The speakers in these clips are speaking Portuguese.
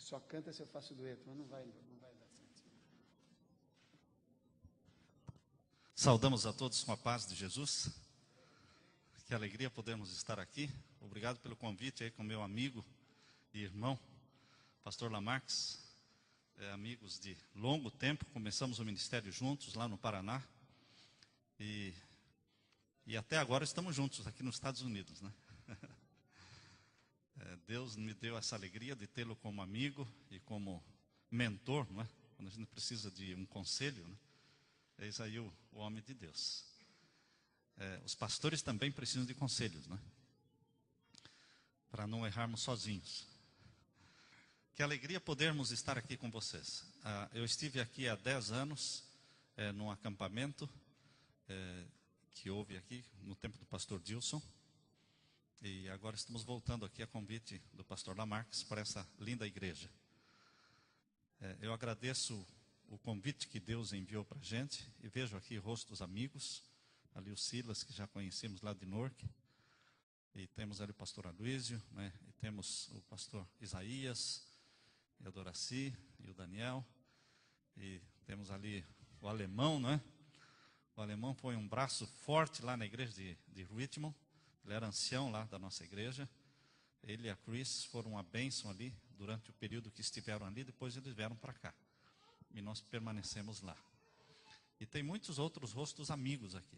Só canta se eu faço dueto, mas não vai dar certo. Saudamos a todos com a paz de Jesus. Que alegria podermos estar aqui. Obrigado pelo convite aí com meu amigo e irmão, pastor Lamarques. Amigos de longo tempo, começamos o ministério juntos lá no Paraná. E até agora estamos juntos aqui nos Estados Unidos, né? Deus me deu essa alegria de tê-lo como amigo e como mentor, não é? Quando a gente precisa de um conselho, né? Eis aí o homem de Deus. Os pastores também precisam de conselhos, né? Para não errarmos sozinhos. Que alegria podermos estar aqui com vocês. Eu estive aqui há 10 anos, num acampamento que houve aqui no tempo do pastor Dilson. E agora estamos voltando aqui a convite do pastor Lamarques para essa linda igreja. Eu agradeço o convite que Deus enviou para a gente. E vejo aqui rostos amigos. Ali o Silas, que já conhecemos lá de Norque. E temos ali o pastor Aloísio, né? E temos o pastor Isaías, e a Doraci, e o Daniel. E temos ali o alemão, né? O alemão foi um braço forte lá na igreja de Richmond. Ele era ancião lá da nossa igreja. Ele e a Chris foram uma bênção ali durante o período que estiveram ali. Depois eles vieram para cá. E nós permanecemos lá. E tem muitos outros rostos amigos aqui.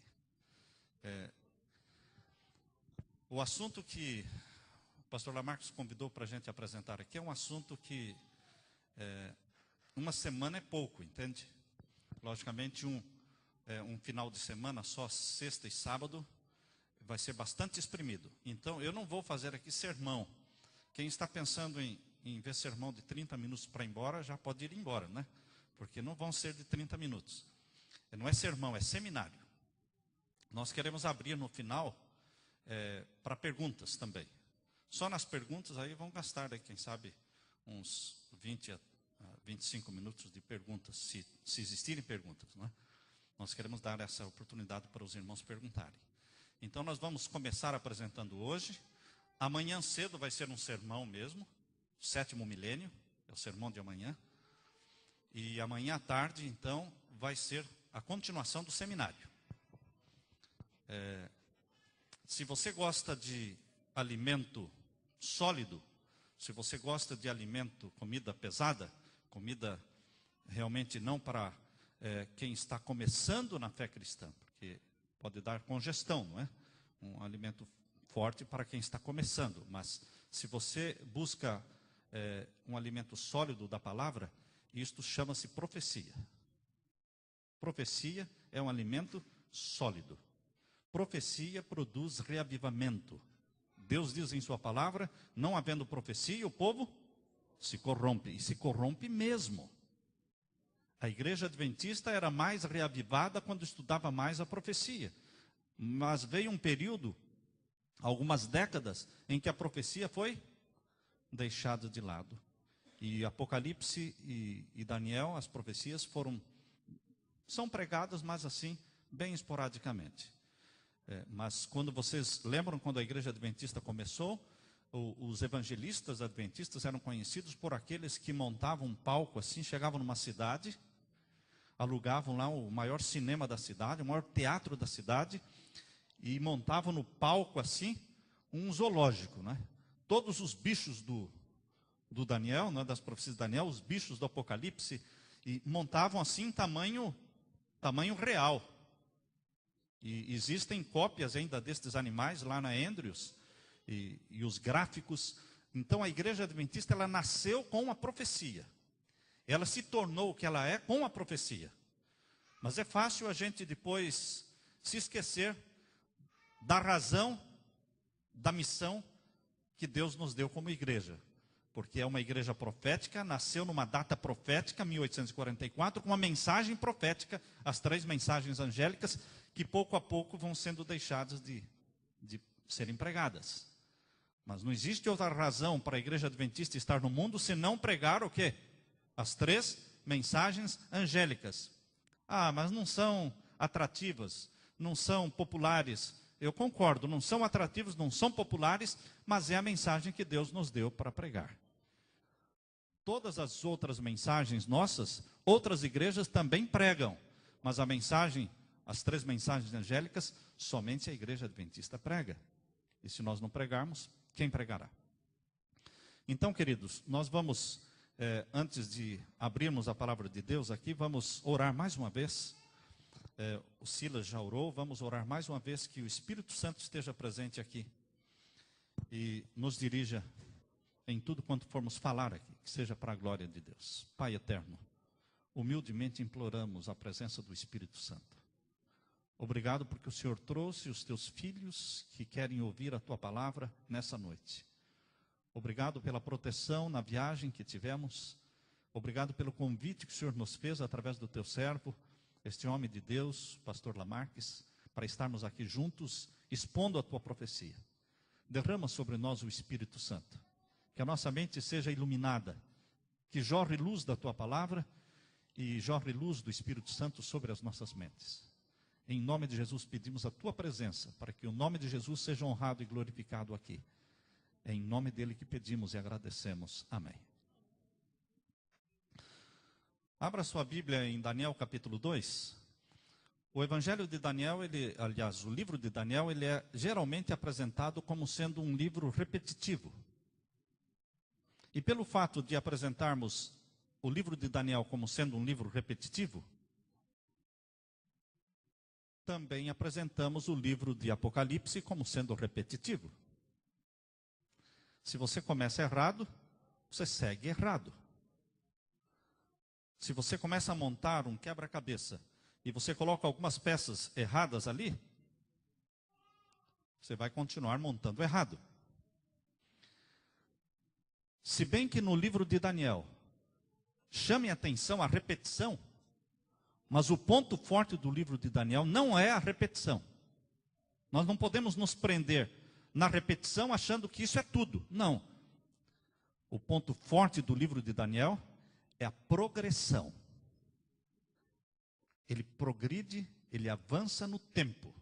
O assunto que o pastor Lamarques convidou para a gente apresentar aqui é um assunto que uma semana é pouco, entende? Logicamente um final de semana, só sexta e sábado, vai ser bastante exprimido. Então, eu não vou fazer aqui sermão. Quem está pensando em ver sermão de 30 minutos para ir embora, já pode ir embora, né? Porque não vão ser de 30 minutos. Não é sermão, é seminário. Nós queremos abrir no final para perguntas também. Só nas perguntas aí vão gastar, quem sabe, uns 20 a 25 minutos de perguntas, se existirem perguntas, não é? Nós queremos dar essa oportunidade para os irmãos perguntarem. Então, nós vamos começar apresentando hoje. Amanhã cedo vai ser um sermão mesmo, 7º milênio, é o sermão de amanhã. E amanhã à tarde, então, vai ser a continuação do seminário. Se você gosta de alimento sólido, se você gosta de alimento, comida pesada, comida realmente não para quem está começando na fé cristã, porque pode dar congestão, não é? Um alimento forte para quem está começando. Mas se você busca um alimento sólido da palavra, isto chama-se profecia. Profecia é um alimento sólido. Profecia produz reavivamento. Deus diz em sua palavra, não havendo profecia, o povo se corrompe. E se corrompe mesmo. A igreja adventista era mais reavivada quando estudava mais a profecia. Mas veio um período, algumas décadas, em que a profecia foi deixada de lado. E Apocalipse e Daniel, as profecias são pregadas, mas assim, bem esporadicamente. Mas quando vocês lembram, quando a igreja adventista começou, os evangelistas adventistas eram conhecidos por aqueles que montavam um palco assim, chegavam numa cidade, alugavam lá o maior cinema da cidade, o maior teatro da cidade, e montavam no palco assim, um zoológico, né? Todos os bichos do Daniel, né, das profecias de Daniel, os bichos do Apocalipse, e montavam assim tamanho real. E existem cópias ainda destes animais lá na Andrews, e os gráficos. Então a igreja adventista, ela nasceu com a profecia. Ela se tornou o que ela é com a profecia. Mas é fácil a gente depois se esquecer da razão, da missão que Deus nos deu como igreja. Porque é uma igreja profética, nasceu numa data profética, 1844, com uma mensagem profética, as 3 mensagens angélicas, que pouco a pouco vão sendo deixadas de serem pregadas. Mas não existe outra razão para a igreja adventista estar no mundo, senão pregar o quê? As 3 mensagens angélicas. Mas não são atrativas, não são populares. Eu concordo, não são atrativos, não são populares, mas é a mensagem que Deus nos deu para pregar. Todas as outras mensagens nossas, outras igrejas também pregam, mas a mensagem, as 3 mensagens angélicas, somente a igreja adventista prega. E se nós não pregarmos, quem pregará? Então, queridos, nós vamos, antes de abrirmos a palavra de Deus aqui, vamos orar mais uma vez. O Silas já orou, vamos orar mais uma vez que o Espírito Santo esteja presente aqui e nos dirija em tudo quanto formos falar aqui, que seja para a glória de Deus. Pai eterno, humildemente imploramos a presença do Espírito Santo. Obrigado porque o Senhor trouxe os teus filhos que querem ouvir a tua palavra nessa noite. Obrigado pela proteção na viagem que tivemos. Obrigado pelo convite que o Senhor nos fez através do teu servo, este homem de Deus, pastor Lamarques, para estarmos aqui juntos, expondo a tua profecia. Derrama sobre nós o Espírito Santo. Que a nossa mente seja iluminada, que jorre luz da tua palavra e jorre luz do Espírito Santo sobre as nossas mentes. Em nome de Jesus pedimos a tua presença, para que o nome de Jesus seja honrado e glorificado aqui. É em nome dele que pedimos e agradecemos. Amém. Abra sua Bíblia em Daniel capítulo 2. O Evangelho de Daniel, o livro de Daniel, ele é geralmente apresentado como sendo um livro repetitivo. E pelo fato de apresentarmos o livro de Daniel como sendo um livro repetitivo, também apresentamos o livro de Apocalipse como sendo repetitivo. Se você começa errado, você segue errado. Se você começa a montar um quebra-cabeça e você coloca algumas peças erradas ali, você vai continuar montando errado. Se bem que no livro de Daniel, chame a atenção a repetição, mas o ponto forte do livro de Daniel não é a repetição. Nós não podemos nos prender na repetição achando que isso é tudo. Não. O ponto forte do livro de Daniel é a progressão. Ele progride, ele avança no tempo.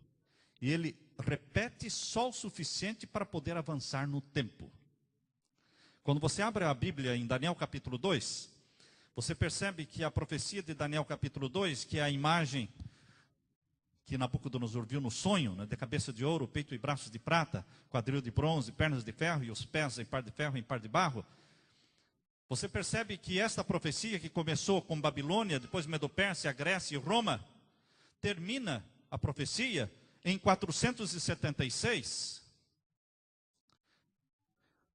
E ele repete só o suficiente para poder avançar no tempo. Quando você abre a Bíblia em Daniel capítulo 2, você percebe que a profecia de Daniel capítulo 2, que é a imagem que Nabucodonosor viu no sonho, né, de cabeça de ouro, peito e braços de prata, quadril de bronze, pernas de ferro e os pés em par de ferro e em par de barro. Você percebe que esta profecia que começou com Babilônia, depois Medo-Pérsia, Grécia e Roma, termina a profecia em 476,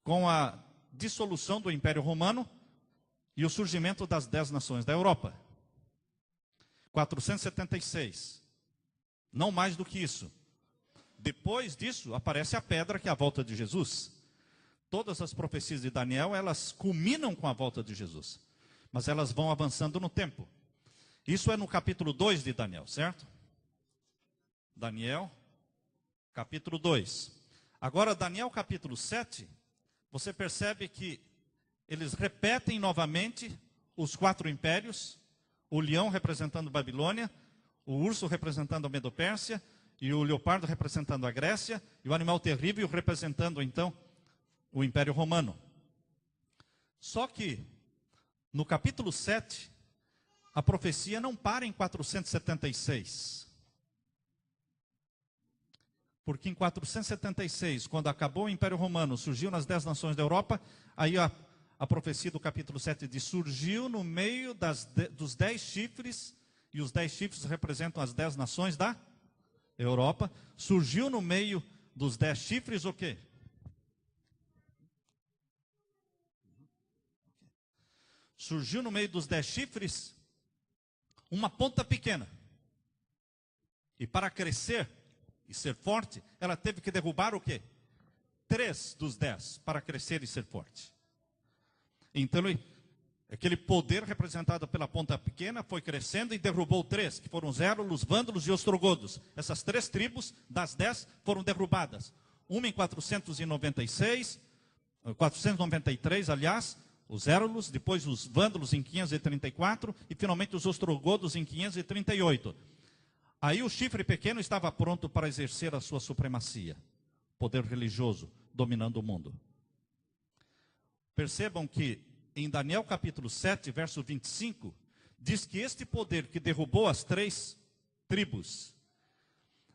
com a dissolução do Império Romano e o surgimento das 10 nações da Europa. 476. Não mais do que isso. Depois disso, aparece a pedra que é a volta de Jesus. Todas as profecias de Daniel, elas culminam com a volta de Jesus. Mas elas vão avançando no tempo. Isso é no capítulo 2 de Daniel, certo? Daniel, capítulo 2. Agora, Daniel, capítulo 7, você percebe que eles repetem novamente os 4 impérios, o leão representando Babilônia, o urso representando a Medo-Pérsia, e o leopardo representando a Grécia, e o animal terrível representando, então, o Império Romano. Só que, no capítulo 7, a profecia não para em 476. Porque em 476, quando acabou o Império Romano, surgiu nas 10 nações da Europa, aí a profecia do capítulo 7 diz, surgiu no meio dos 10 chifres, e os 10 chifres representam as 10 nações da Europa. Surgiu no meio dos 10 chifres o quê? Surgiu no meio dos 10 chifres uma ponta pequena. E para crescer e ser forte, ela teve que derrubar o quê? 3 dos 10 para crescer e ser forte. Então, aquele poder representado pela ponta pequena foi crescendo e derrubou 3, que foram os Érulos, Vândalos e Ostrogodos. Essas 3 tribos das 10 foram derrubadas. Uma em 493, aliás, os Érulos, depois os Vândalos em 534 e finalmente os Ostrogodos em 538. Aí o chifre pequeno estava pronto para exercer a sua supremacia, poder religioso dominando o mundo. Percebam que em Daniel capítulo 7, verso 25, diz que este poder que derrubou as 3 tribos,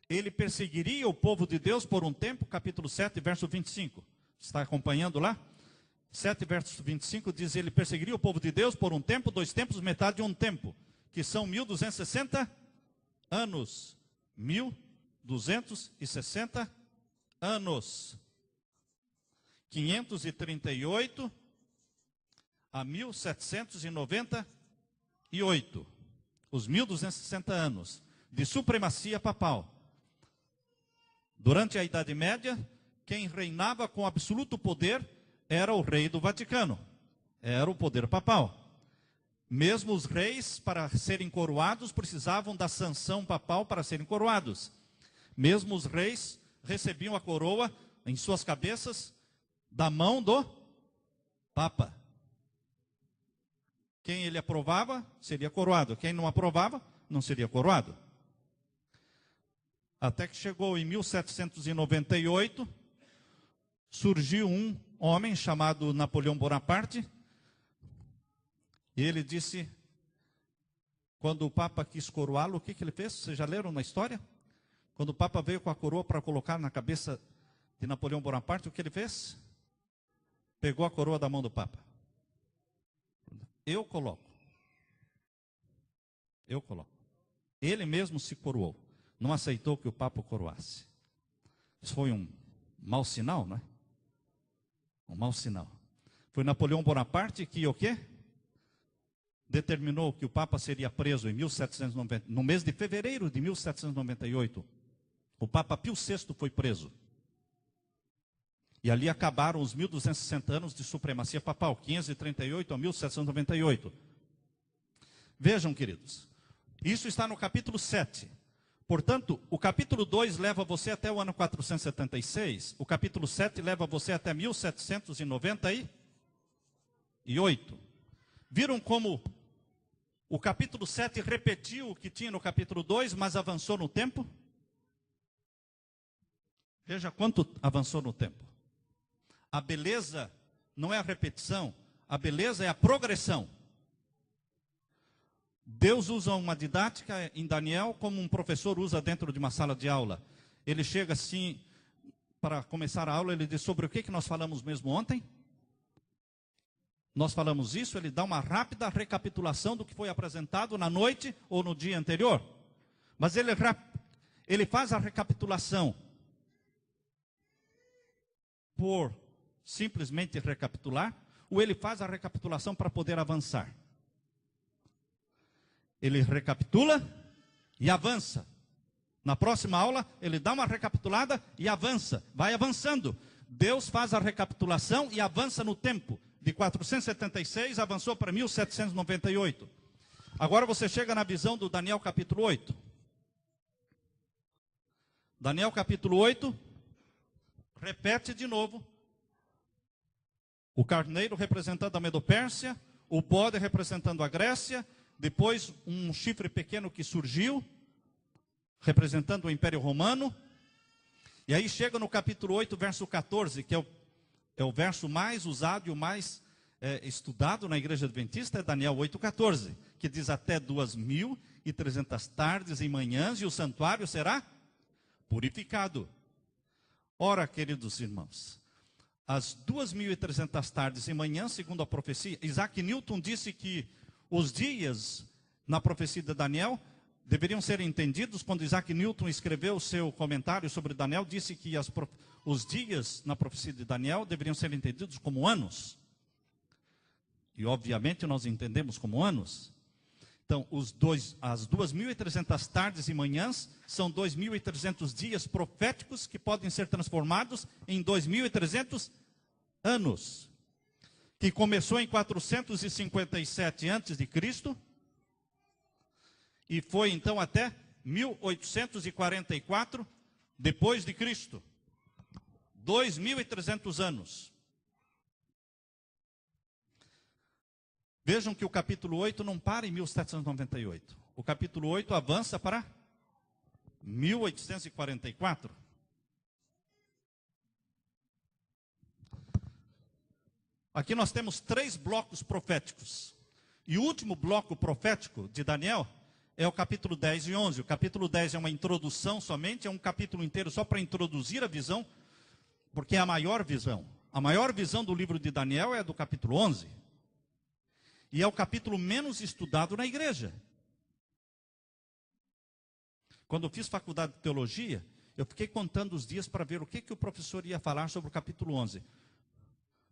ele perseguiria o povo de Deus por um tempo, capítulo 7, verso 25. Está acompanhando lá? 7, verso 25 diz, ele perseguiria o povo de Deus por um tempo, 2 tempos, metade de um tempo, que são 1260 anos. 1260 anos. 538 a 1798. Os 1260 anos de supremacia papal. Durante a Idade Média, quem reinava com absoluto poder era o rei do Vaticano. Era o poder papal. Mesmo os reis, para serem coroados, precisavam da sanção papal para serem coroados. Mesmo os reis recebiam a coroa em suas cabeças da mão do Papa. Quem ele aprovava, seria coroado. Quem não aprovava, não seria coroado. Até que chegou em 1798, surgiu um homem chamado Napoleão Bonaparte. E ele disse, quando o Papa quis coroá-lo, o que ele fez? Vocês já leram na história? Quando o Papa veio com a coroa para colocar na cabeça de Napoleão Bonaparte, o que ele fez? Pegou a coroa da mão do Papa. Eu coloco. Eu coloco. Ele mesmo se coroou. Não aceitou que o Papa o coroasse. Isso foi um mau sinal, não é? Um mau sinal. Foi Napoleão Bonaparte que o quê? Determinou que o Papa seria preso em 1790, no mês de fevereiro de 1798. O Papa Pio VI foi preso. E ali acabaram os 1260 anos de supremacia papal, 538 a 1798. Vejam, queridos, isso está no capítulo 7. Portanto, o capítulo 2 leva você até o ano 476, o capítulo 7 leva você até 1798. Viram como o capítulo 7 repetiu o que tinha no capítulo 2, mas avançou no tempo? Veja quanto avançou no tempo. A beleza não é a repetição, a beleza é a progressão. Deus usa uma didática em Daniel como um professor usa dentro de uma sala de aula. Ele chega assim, para começar a aula, ele diz sobre o que nós falamos mesmo ontem. Nós falamos isso, ele dá uma rápida recapitulação do que foi apresentado na noite ou no dia anterior. Mas ele faz a recapitulação por simplesmente recapitular, ou ele faz a recapitulação para poder avançar. Ele recapitula e avança. Na próxima aula, ele dá uma recapitulada e avança. Vai avançando. Deus faz a recapitulação e avança no tempo. De 476 avançou para 1798. Agora você chega na visão do Daniel capítulo 8. Daniel capítulo 8, repete de novo. O carneiro representando a Medopérsia, o bode representando a Grécia, depois um chifre pequeno que surgiu, representando o Império Romano. E aí chega no capítulo 8, verso 14, que é o verso mais usado e o mais estudado na Igreja Adventista, é Daniel 8,14, que diz até 2.300 tardes e manhãs, e o santuário será purificado. Ora, queridos irmãos, as 2.300 tardes e manhãs, segundo a profecia, Isaac Newton disse que os dias na profecia de Daniel deveriam ser entendidos. Quando Isaac Newton escreveu o seu comentário sobre Daniel, disse que os dias na profecia de Daniel deveriam ser entendidos como anos. E obviamente nós entendemos como anos. Então, as 2.300 tardes e manhãs são 2.300 dias proféticos que podem ser transformados em 2.300 anos. Que começou em 457 a.C. e foi então até 1844 depois de Cristo. 2.300 anos. Vejam que o capítulo 8 não para em 1798. O capítulo 8 avança para 1844. Aqui nós temos 3 blocos proféticos. E o último bloco profético de Daniel é o capítulo 10 e 11. O capítulo 10 é uma introdução somente, é um capítulo inteiro só para introduzir a visão, porque é a maior visão. A maior visão do livro de Daniel é do capítulo 11. E é o capítulo menos estudado na igreja. Quando eu fiz faculdade de teologia, eu fiquei contando os dias para ver o que o professor ia falar sobre o capítulo 11.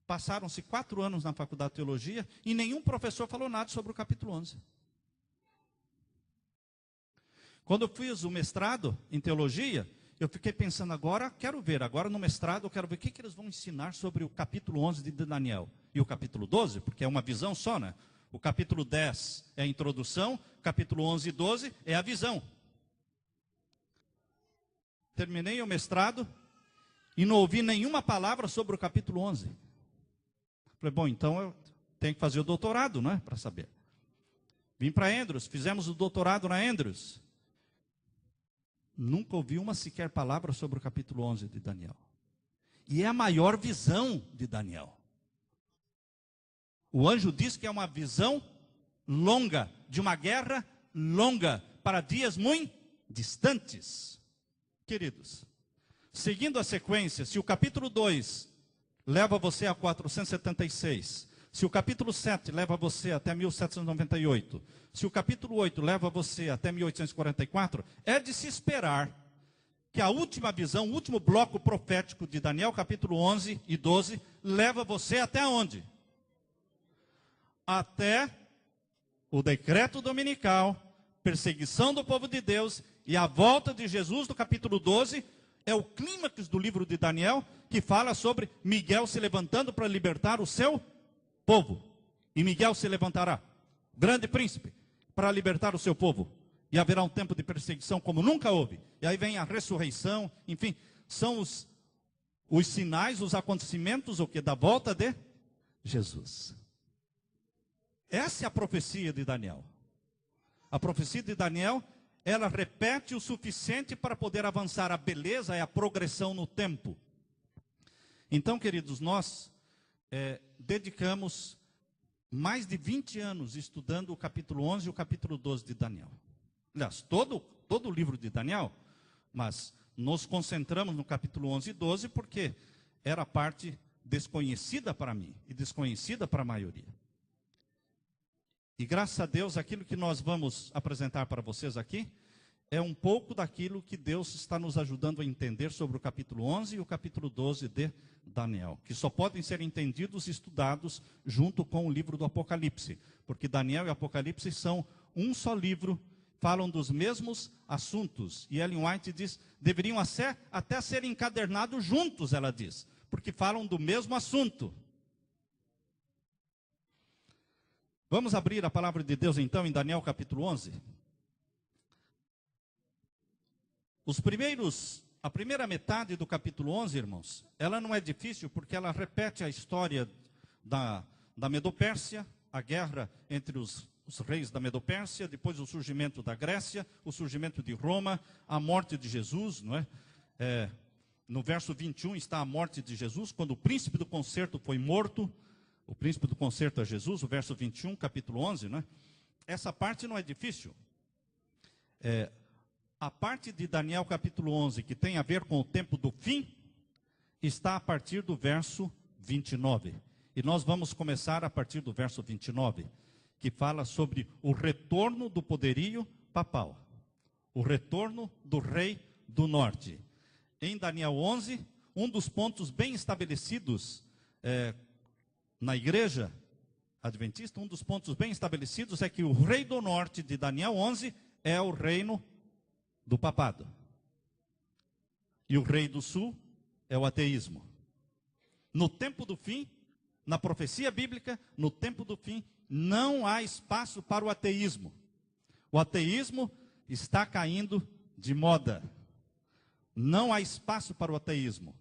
Passaram-se 4 anos na faculdade de teologia e nenhum professor falou nada sobre o capítulo 11. Quando eu fiz o mestrado em teologia, eu fiquei pensando agora no mestrado eu quero ver o que eles vão ensinar sobre o capítulo 11 de Daniel. E o capítulo 12, porque é uma visão só, né? O capítulo 10 é a introdução, capítulo 11 e 12 é a visão. Terminei o mestrado e não ouvi nenhuma palavra sobre o capítulo 11. Falei, bom, então eu tenho que fazer o doutorado, não é? Para saber. Vim para Andrews, fizemos o doutorado na Andrews. Nunca ouvi uma sequer palavra sobre o capítulo 11 de Daniel. E é a maior visão de Daniel. O anjo diz que é uma visão longa, de uma guerra longa, para dias muito distantes. Queridos, seguindo a sequência, se o capítulo 2 leva você a 476, se o capítulo 7 leva você até 1798, se o capítulo 8 leva você até 1844, é de se esperar que a última visão, o último bloco profético de Daniel, capítulo 11 e 12, leva você até onde? Até o decreto dominical, perseguição do povo de Deus e a volta de Jesus, do capítulo 12, é o clímax do livro de Daniel, que fala sobre Miguel se levantando para libertar o seu povo. E Miguel se levantará, grande príncipe, para libertar o seu povo. E haverá um tempo de perseguição como nunca houve. E aí vem a ressurreição, enfim, são os sinais, os acontecimentos, o que? Da volta de Jesus. Essa é a profecia de Daniel. A profecia de Daniel, ela repete o suficiente para poder avançar. A beleza é a progressão no tempo. Então, queridos, nós dedicamos mais de 20 anos estudando o capítulo 11 e o capítulo 12 de Daniel. Aliás, todo o livro de Daniel, mas nos concentramos no capítulo 11 e 12 porque era a parte desconhecida para mim e desconhecida para a maioria. E graças a Deus, aquilo que nós vamos apresentar para vocês aqui é um pouco daquilo que Deus está nos ajudando a entender sobre o capítulo 11 e o capítulo 12 de Daniel, que só podem ser entendidos e estudados junto com o livro do Apocalipse, porque Daniel e Apocalipse são um só livro, falam dos mesmos assuntos. E Ellen White diz, deveriam até ser encadernados juntos, ela diz, porque falam do mesmo assunto. Vamos abrir a palavra de Deus então em Daniel capítulo 11. A primeira metade do capítulo 11, irmãos, ela não é difícil porque ela repete a história da Medopérsia, a guerra entre os reis da Medopérsia, depois o surgimento da Grécia, o surgimento de Roma, a morte de Jesus, não é? No verso 21 está a morte de Jesus, quando o príncipe do concerto foi morto. O príncipe do concerto é Jesus, o verso 21, capítulo 11, né? Essa parte não é difícil. A parte de Daniel, capítulo 11, que tem a ver com o tempo do fim, está a partir do verso 29. E nós vamos começar a partir do verso 29, que fala sobre o retorno do poderio papal. O retorno do rei do norte. Em Daniel 11, um dos pontos bem estabelecidos na igreja adventista, um dos pontos bem estabelecidos é que o rei do norte de Daniel 11 é o reino do papado. E o rei do sul é o ateísmo. No tempo do fim, na profecia bíblica, no tempo do fim, não há espaço para o ateísmo. O ateísmo está caindo de moda. Não há espaço para o ateísmo.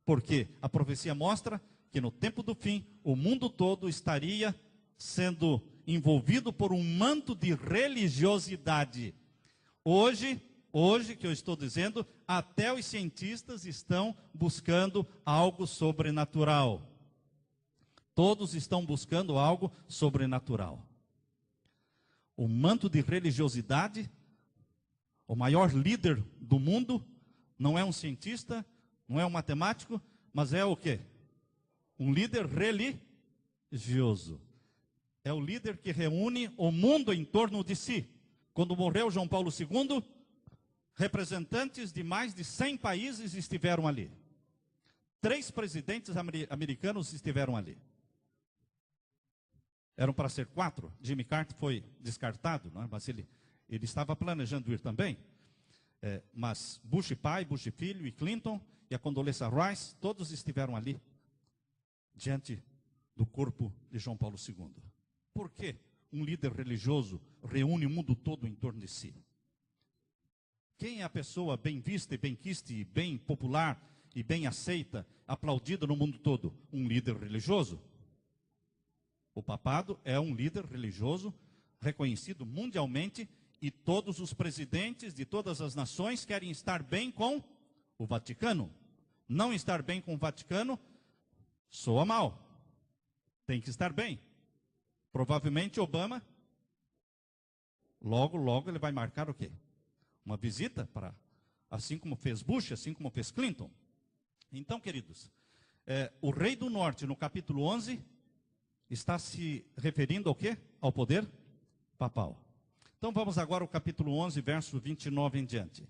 Porque a profecia mostra que no tempo do fim, o mundo todo estaria sendo envolvido por um manto de religiosidade. Hoje que eu estou dizendo, até os cientistas estão buscando algo sobrenatural. Todos estão buscando algo sobrenatural. O manto de religiosidade, o maior líder do mundo, não é um cientista, não é um matemático, mas é o quê? Um líder religioso. É o líder que reúne o mundo em torno de si. Quando morreu João Paulo II, representantes de mais de 100 países estiveram ali. 3 presidentes americanos estiveram ali. Eram para ser 4. Jimmy Carter foi descartado, não é? Mas ele estava planejando ir também. Mas Bush pai, Bush filho e Clinton e a Condoleezza Rice, todos estiveram ali, diante do corpo de João Paulo II. Por que um líder religioso reúne o mundo todo em torno de si? Quem é a pessoa bem vista e bem quista e bem popular e bem aceita, aplaudida no mundo todo? Um líder religioso. O papado é um líder religioso reconhecido mundialmente e todos os presidentes de todas as nações querem estar bem com o Vaticano. Não estar bem com o Vaticano soa mal. Tem que estar bem. Provavelmente Obama, logo ele vai marcar o quê? Uma visita para, assim como fez Bush, assim como fez Clinton. Então, queridos, o rei do norte, no capítulo 11, está se referindo ao quê? Ao poder papal. Então, vamos agora ao capítulo 11, verso 29 em diante.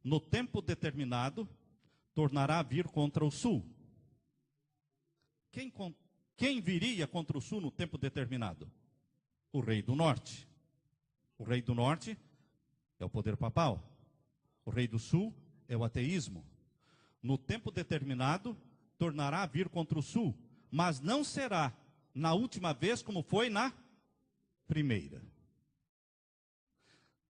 No tempo determinado, tornará a vir contra o sul. Quem viria contra o sul no tempo determinado? O rei do norte. O rei do norte é o poder papal. O rei do sul é o ateísmo. No tempo determinado, tornará a vir contra o sul, mas não será na última vez como foi na primeira.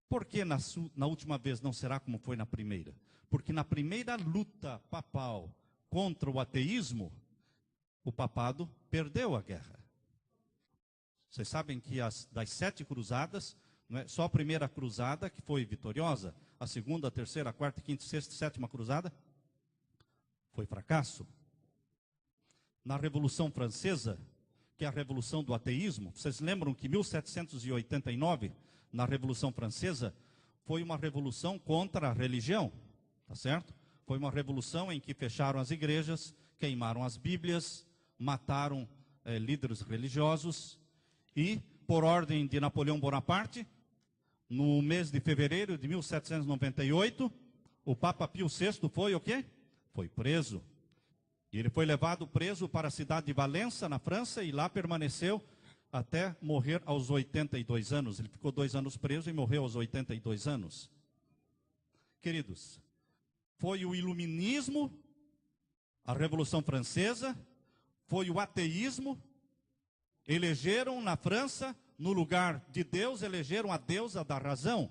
Por que na última vez não será como foi na primeira? Porque na primeira luta papal contra o ateísmo, o papado perdeu a guerra. Vocês sabem que das 7 cruzadas, não é só a primeira cruzada que foi vitoriosa, a segunda, a terceira, a quarta, a quinta, a sexta, a 7ª cruzada foi fracasso. Na Revolução Francesa, que é a revolução do ateísmo, vocês lembram que em 1789, na Revolução Francesa, foi uma revolução contra a religião, tá certo? Foi uma revolução em que fecharam as igrejas, queimaram as Bíblias, mataram líderes religiosos e, por ordem de Napoleão Bonaparte, no mês de fevereiro de 1798, o Papa Pio VI foi o quê? Foi preso. E ele foi levado preso para a cidade de Valença, na França, e lá permaneceu até morrer aos 82 anos. Ele ficou 2 anos preso e morreu aos 82 anos. Queridos, foi o iluminismo, a Revolução Francesa, foi o ateísmo, elegeram na França, no lugar de Deus, elegeram a deusa da razão.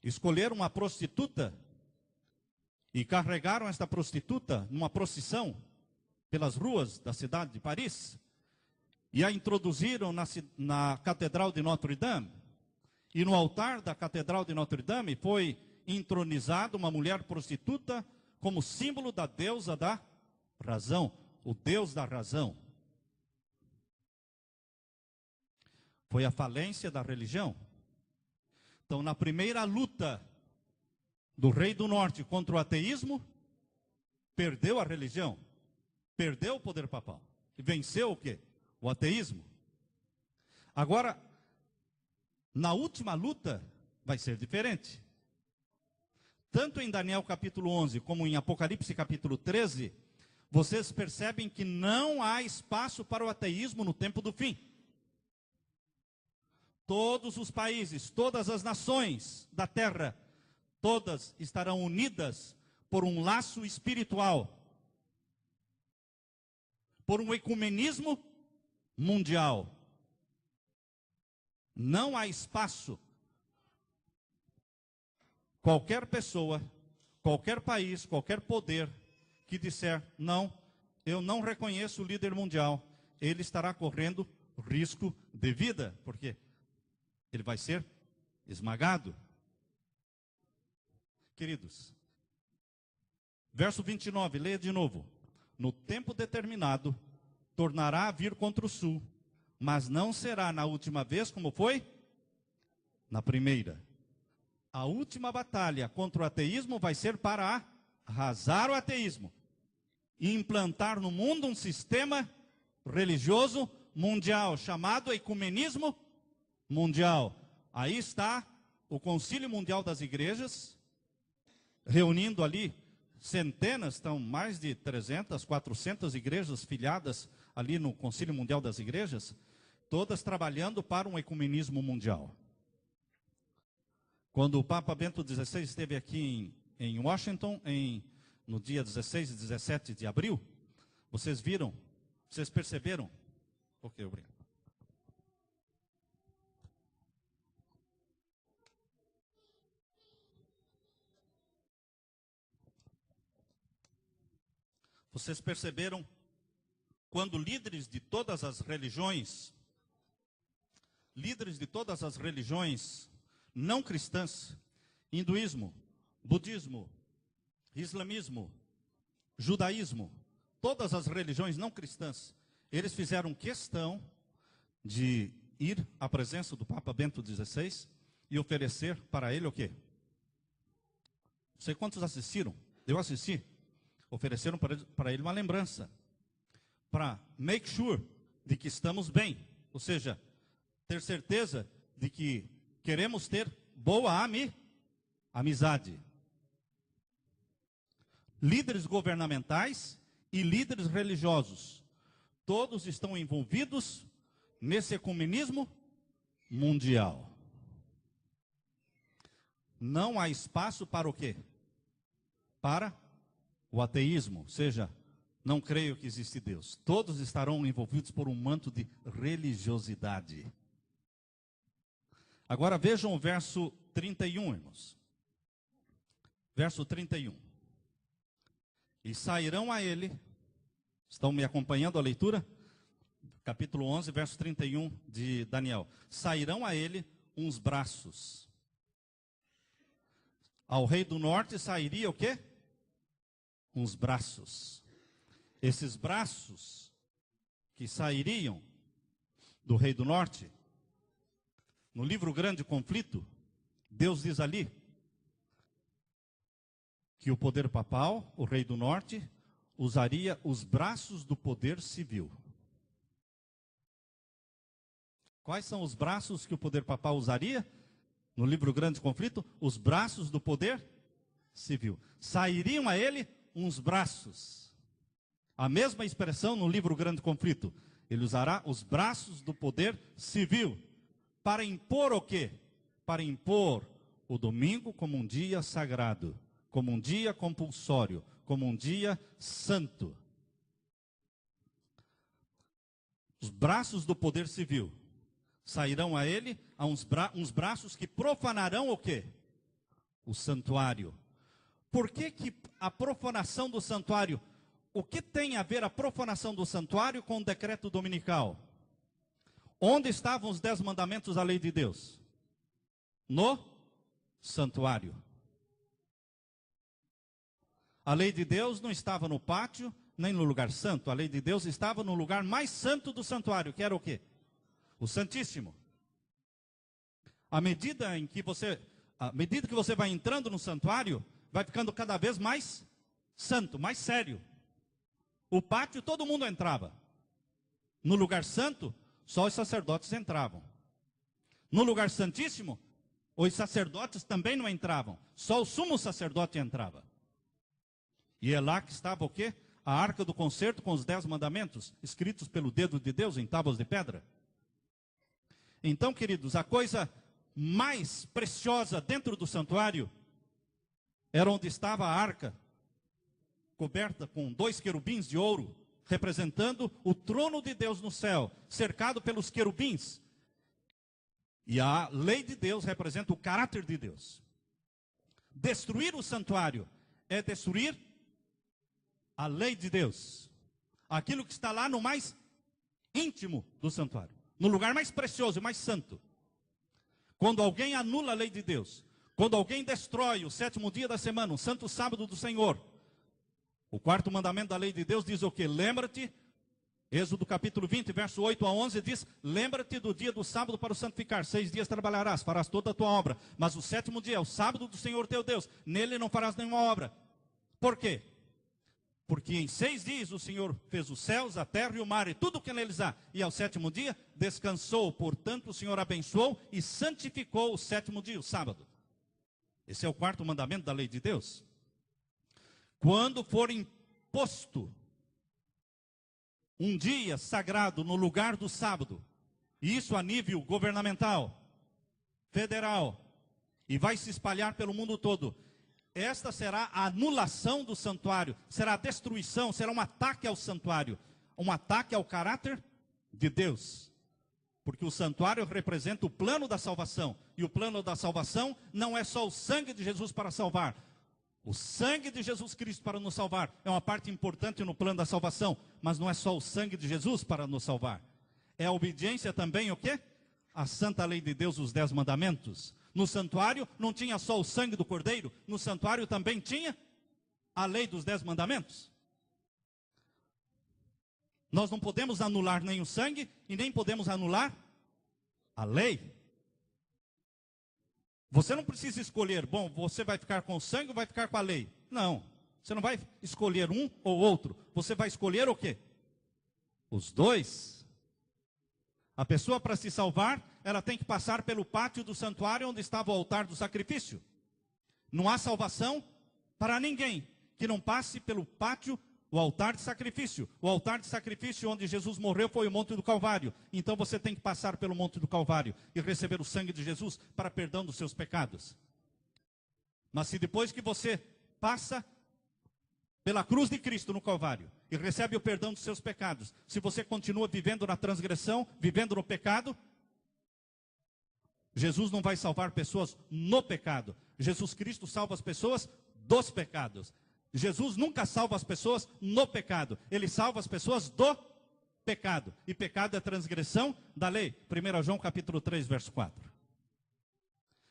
Escolheram uma prostituta e carregaram esta prostituta numa procissão pelas ruas da cidade de Paris e a introduziram na Catedral de Notre-Dame. E no altar da Catedral de Notre-Dame foi entronizada uma mulher prostituta como símbolo da deusa da razão, o Deus da razão. Foi a falência da religião. Então, na primeira luta do rei do norte contra o ateísmo, perdeu a religião, perdeu o poder papal. E venceu o quê? O ateísmo. Agora, na última luta, vai ser diferente. Tanto em Daniel capítulo 11, como em Apocalipse capítulo 13, vocês percebem que não há espaço para o ateísmo no tempo do fim. Todos os países, todas as nações da terra, todas estarão unidas por um laço espiritual, por um ecumenismo mundial. Não há espaço. Qualquer pessoa, qualquer país, qualquer poder que disser, não, eu não reconheço o líder mundial, ele estará correndo risco de vida, porque ele vai ser esmagado. Queridos, verso 29, leia de novo. No tempo determinado, tornará a vir contra o sul, mas não será na última vez como foi na primeira. A última batalha contra o ateísmo vai ser para arrasar o ateísmo e implantar no mundo um sistema religioso mundial, chamado ecumenismo mundial. Aí está o Concílio Mundial das Igrejas, reunindo ali centenas, estão mais de 300, 400 igrejas filiadas ali no Concílio Mundial das Igrejas, todas trabalhando para um ecumenismo mundial. Quando o Papa Bento XVI esteve aqui em Washington, no dia 16 e 17 de abril, vocês viram, vocês perceberam? Ok, obrigado. Vocês perceberam quando líderes de todas as religiões não cristãs, hinduísmo, budismo, islamismo, judaísmo, todas as religiões não cristãs, eles fizeram questão de ir à presença do Papa Bento XVI e oferecer para ele o quê? Não sei quantos assistiram, eu assisti. Ofereceram para ele uma lembrança, para make sure de que estamos bem, ou seja, ter certeza de que queremos ter boa amizade. Líderes governamentais e líderes religiosos, todos estão envolvidos nesse ecumenismo mundial. Não há espaço para o quê? Para o ateísmo, ou seja, não creio que existe Deus. Todos estarão envolvidos por um manto de religiosidade. Agora vejam o verso 31, irmãos. Verso 31. E sairão a ele, estão me acompanhando a leitura? Capítulo 11, verso 31 de Daniel. Sairão a ele uns braços. Ao rei do norte sairia o quê? Uns braços. Esses braços que sairiam do rei do norte, no livro Grande Conflito, Deus diz ali que o poder papal, o rei do norte, usaria os braços do poder civil. Quais são os braços que o poder papal usaria? No livro Grande Conflito, os braços do poder civil. Sairiam a ele uns braços. A mesma expressão no livro Grande Conflito. Ele usará os braços do poder civil. Para impor o quê? Para impor o domingo como um dia sagrado, como um dia compulsório, como um dia santo. Os braços do poder civil sairão a ele a uns braços que profanarão o quê? O santuário. Por que a profanação do santuário? O que tem a ver a profanação do santuário com o decreto dominical? Onde estavam os 10 mandamentos da lei de Deus? No santuário. A lei de Deus não estava no pátio, nem no lugar santo. A lei de Deus estava no lugar mais santo do santuário, que era o quê? O Santíssimo. À medida que você vai entrando no santuário, vai ficando cada vez mais santo, mais sério. O pátio todo mundo entrava. No lugar santo, só os sacerdotes entravam. No lugar santíssimo, os sacerdotes também não entravam. Só o sumo sacerdote entrava. E é lá que estava o quê? A arca do concerto com os 10 mandamentos, escritos pelo dedo de Deus em tábuas de pedra. Então, queridos, a coisa mais preciosa dentro do santuário era onde estava a arca, coberta com 2 querubins de ouro, representando o trono de Deus no céu, cercado pelos querubins. E a lei de Deus representa o caráter de Deus. Destruir o santuário é destruir a lei de Deus. Aquilo que está lá no mais íntimo do santuário, no lugar mais precioso e mais santo. Quando alguém anula a lei de Deus, quando alguém destrói o 7º dia da semana, o santo sábado do Senhor, o 4º mandamento da lei de Deus diz o quê? Lembra-te Êxodo capítulo 20, verso 8 a 11 diz: lembra-te do dia do sábado para o santificar. 6 dias trabalharás, farás toda a tua obra. Mas o 7º dia é o sábado do Senhor teu Deus. Nele não farás nenhuma obra. Por quê? Porque em 6 dias o Senhor fez os céus, a terra e o mar e tudo o que neles há. E ao 7º dia descansou. Portanto o Senhor abençoou e santificou o 7º dia, o sábado. Esse é o 4º mandamento da lei de Deus. Quando for imposto um dia sagrado no lugar do sábado, isso a nível governamental, federal, e vai se espalhar pelo mundo todo, esta será a anulação do santuário, será a destruição, será um ataque ao santuário, um ataque ao caráter de Deus. Porque o santuário representa o plano da salvação, e o plano da salvação não é só o sangue de Jesus para salvar. O sangue de Jesus Cristo para nos salvar é uma parte importante no plano da salvação, mas não é só o sangue de Jesus para nos salvar. É a obediência também o quê? A santa lei de Deus, os 10 mandamentos. No santuário não tinha só o sangue do cordeiro, no santuário também tinha a lei dos 10 mandamentos. Nós não podemos anular nem o sangue e nem podemos anular a lei. Você não precisa escolher, bom, você vai ficar com o sangue ou vai ficar com a lei? Não, você não vai escolher um ou outro. Você vai escolher o quê? Os dois. A pessoa, para se salvar, ela tem que passar pelo pátio do santuário onde estava o altar do sacrifício. Não há salvação para ninguém que não passe pelo pátio, o altar de sacrifício. O altar de sacrifício onde Jesus morreu foi o Monte do Calvário. Então você tem que passar pelo Monte do Calvário e receber o sangue de Jesus para perdão dos seus pecados. Mas se depois que você passa pela cruz de Cristo no Calvário e recebe o perdão dos seus pecados, se você continua vivendo na transgressão, vivendo no pecado, Jesus não vai salvar pessoas no pecado. Jesus Cristo salva as pessoas dos pecados. Jesus nunca salva as pessoas no pecado. Ele salva as pessoas do pecado. E pecado é transgressão da lei. 1 João capítulo 3, verso 4.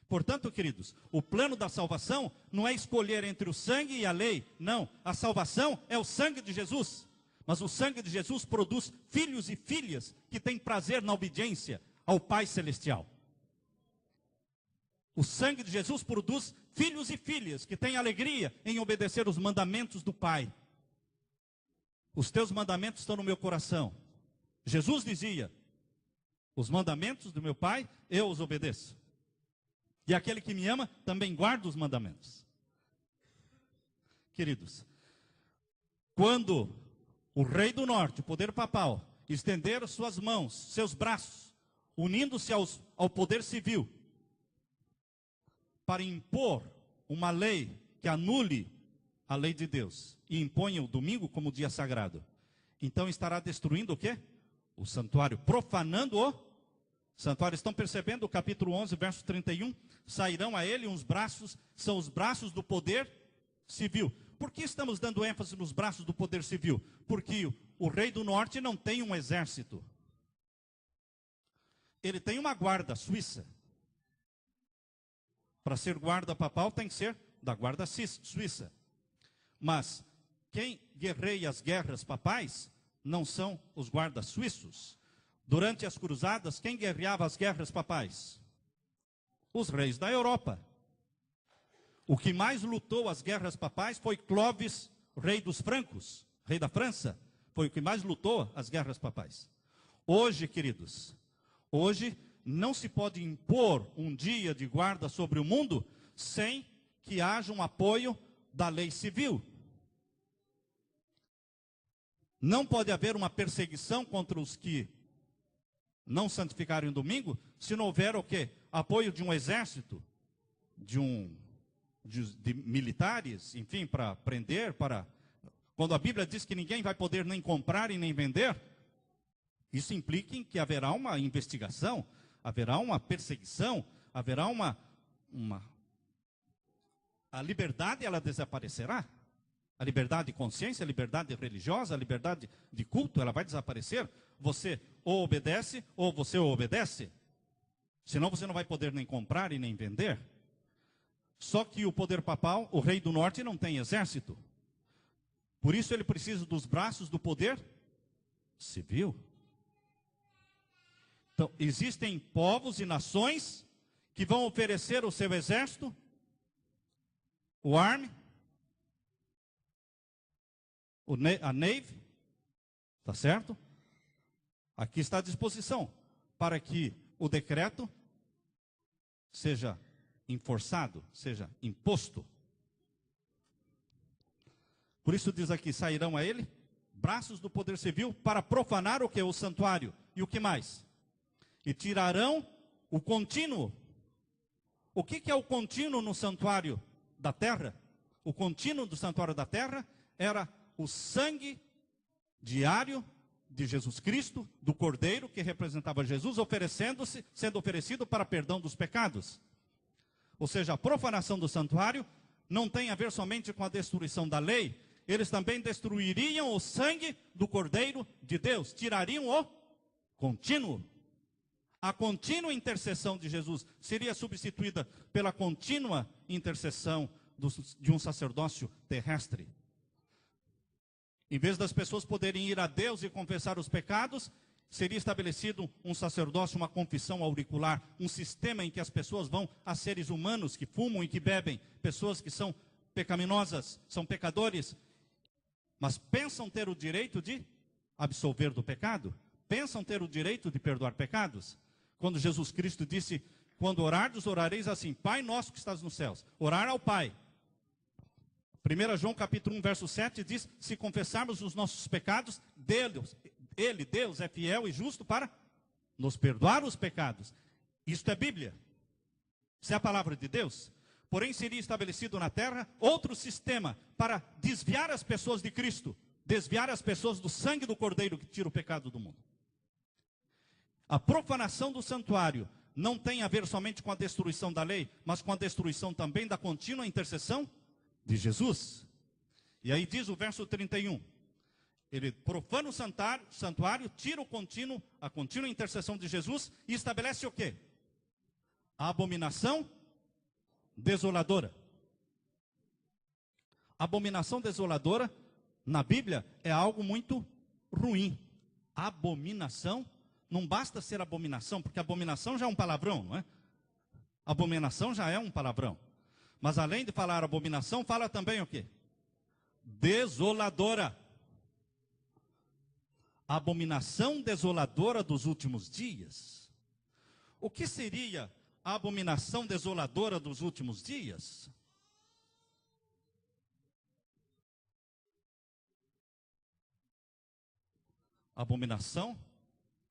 Portanto, queridos, o plano da salvação não é escolher entre o sangue e a lei. Não, a salvação é o sangue de Jesus. Mas o sangue de Jesus produz filhos e filhas que têm prazer na obediência ao Pai Celestial. O sangue de Jesus produz filhos e filhas que têm alegria em obedecer os mandamentos do Pai. Os teus mandamentos estão no meu coração. Jesus dizia: os mandamentos do meu Pai, eu os obedeço. E aquele que me ama também guarda os mandamentos. Queridos, quando o rei do norte, o poder papal, estender suas mãos, seus braços, unindo-se ao poder civil, para impor uma lei que anule a lei de Deus e imponha o domingo como dia sagrado, então estará destruindo o quê? O santuário, profanando o santuário. Estão percebendo o capítulo 11, verso 31? Sairão a ele uns braços, são os braços do poder civil. Por que estamos dando ênfase nos braços do poder civil? Porque o rei do norte não tem um exército. Ele tem uma guarda suíça. Para ser guarda papal tem que ser da guarda suíça. Mas quem guerreia as guerras papais não são os guardas suíços. Durante as cruzadas, quem guerreava as guerras papais? Os reis da Europa. O que mais lutou as guerras papais foi Clovis, rei dos francos, rei da França. Foi o que mais lutou as guerras papais. Hoje, queridos, hoje não se pode impor um dia de guarda sobre o mundo sem que haja um apoio da lei civil. Não pode haver uma perseguição contra os que não santificarem o domingo se não houver o quê? Apoio de um exército, de militares, enfim, para prender, Quando a Bíblia diz que ninguém vai poder nem comprar e nem vender, isso implica em que haverá uma investigação, haverá uma perseguição, haverá a liberdade, ela desaparecerá. A liberdade de consciência, a liberdade religiosa, a liberdade de culto, ela vai desaparecer. Você ou obedece, ou você obedece. Senão você não vai poder nem comprar e nem vender. Só que o poder papal, o rei do norte, não tem exército. Por isso ele precisa dos braços do poder civil. Então, existem povos e nações que vão oferecer o seu exército, o Army, a Navy, tá certo? Aqui está à disposição para que o decreto seja enforçado, seja imposto. Por isso diz aqui, sairão a ele braços do poder civil para profanar o que? O santuário. E o que mais? E tirarão o contínuo. O que é o contínuo no santuário da terra? O contínuo do santuário da terra era o sangue diário de Jesus Cristo, do Cordeiro, que representava Jesus, sendo oferecido para perdão dos pecados. Ou seja, a profanação do santuário não tem a ver somente com a destruição da lei, eles também destruiriam o sangue do Cordeiro de Deus, tirariam o contínuo. A contínua intercessão de Jesus seria substituída pela contínua intercessão de um sacerdócio terrestre. Em vez das pessoas poderem ir a Deus e confessar os pecados, seria estabelecido um sacerdócio, uma confissão auricular, um sistema em que as pessoas vão a seres humanos que fumam e que bebem, pessoas que são pecaminosas, são pecadores, mas pensam ter o direito de absolver do pecado, pensam ter o direito de perdoar pecados. Quando Jesus Cristo disse, quando orardes, orareis assim, Pai nosso que estás nos céus, orar ao Pai. 1 João capítulo 1, verso 7 diz, se confessarmos os nossos pecados, Deus é fiel e justo para nos perdoar os pecados. Isto é Bíblia. Isso é a palavra de Deus. Porém, seria estabelecido na terra outro sistema para desviar as pessoas de Cristo, desviar as pessoas do sangue do Cordeiro que tira o pecado do mundo. A profanação do santuário não tem a ver somente com a destruição da lei, mas com a destruição também da contínua intercessão de Jesus. E aí diz o verso 31, ele profana o santuário, tira a contínua intercessão de Jesus e estabelece o quê? A abominação desoladora. A abominação desoladora, na Bíblia, é algo muito ruim. Abominação, não basta ser abominação, porque abominação já é um palavrão, não é? Abominação já é um palavrão. Mas além de falar abominação, fala também o quê? Desoladora. A abominação desoladora dos últimos dias. O que seria a abominação desoladora dos últimos dias? Abominação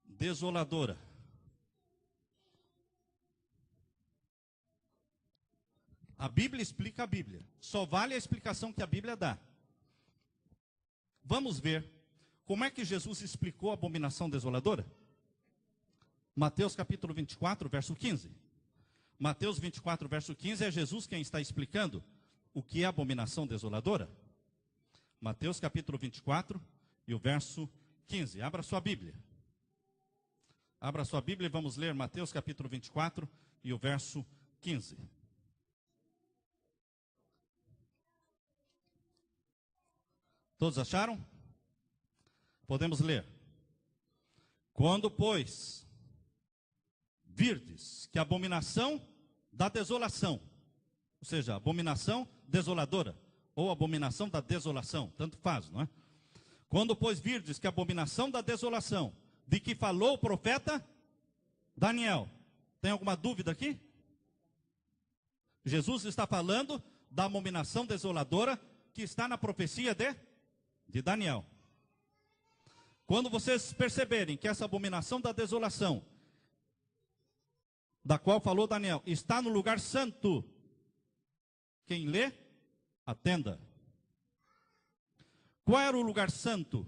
desoladora. A Bíblia explica a Bíblia. Só vale a explicação que a Bíblia dá. Vamos ver como é que Jesus explicou a abominação desoladora? Mateus capítulo 24, verso 15. Mateus 24, verso 15 é Jesus quem está explicando o que é abominação desoladora. Mateus capítulo 24 e o verso 15. Abra sua Bíblia. Abra sua Bíblia e vamos ler Mateus capítulo 24 e o verso 15. Todos acharam? Podemos ler. Quando, pois, virdes que a abominação da desolação, ou seja, abominação desoladora, ou abominação da desolação, tanto faz, não é? Quando, pois, virdes que a abominação da desolação, de que falou o profeta Daniel, tem alguma dúvida aqui? Jesus está falando da abominação desoladora que está na profecia de Daniel. Quando vocês perceberem que essa abominação da desolação, da qual falou Daniel, está no lugar santo, quem lê, atenda. Qual era o lugar santo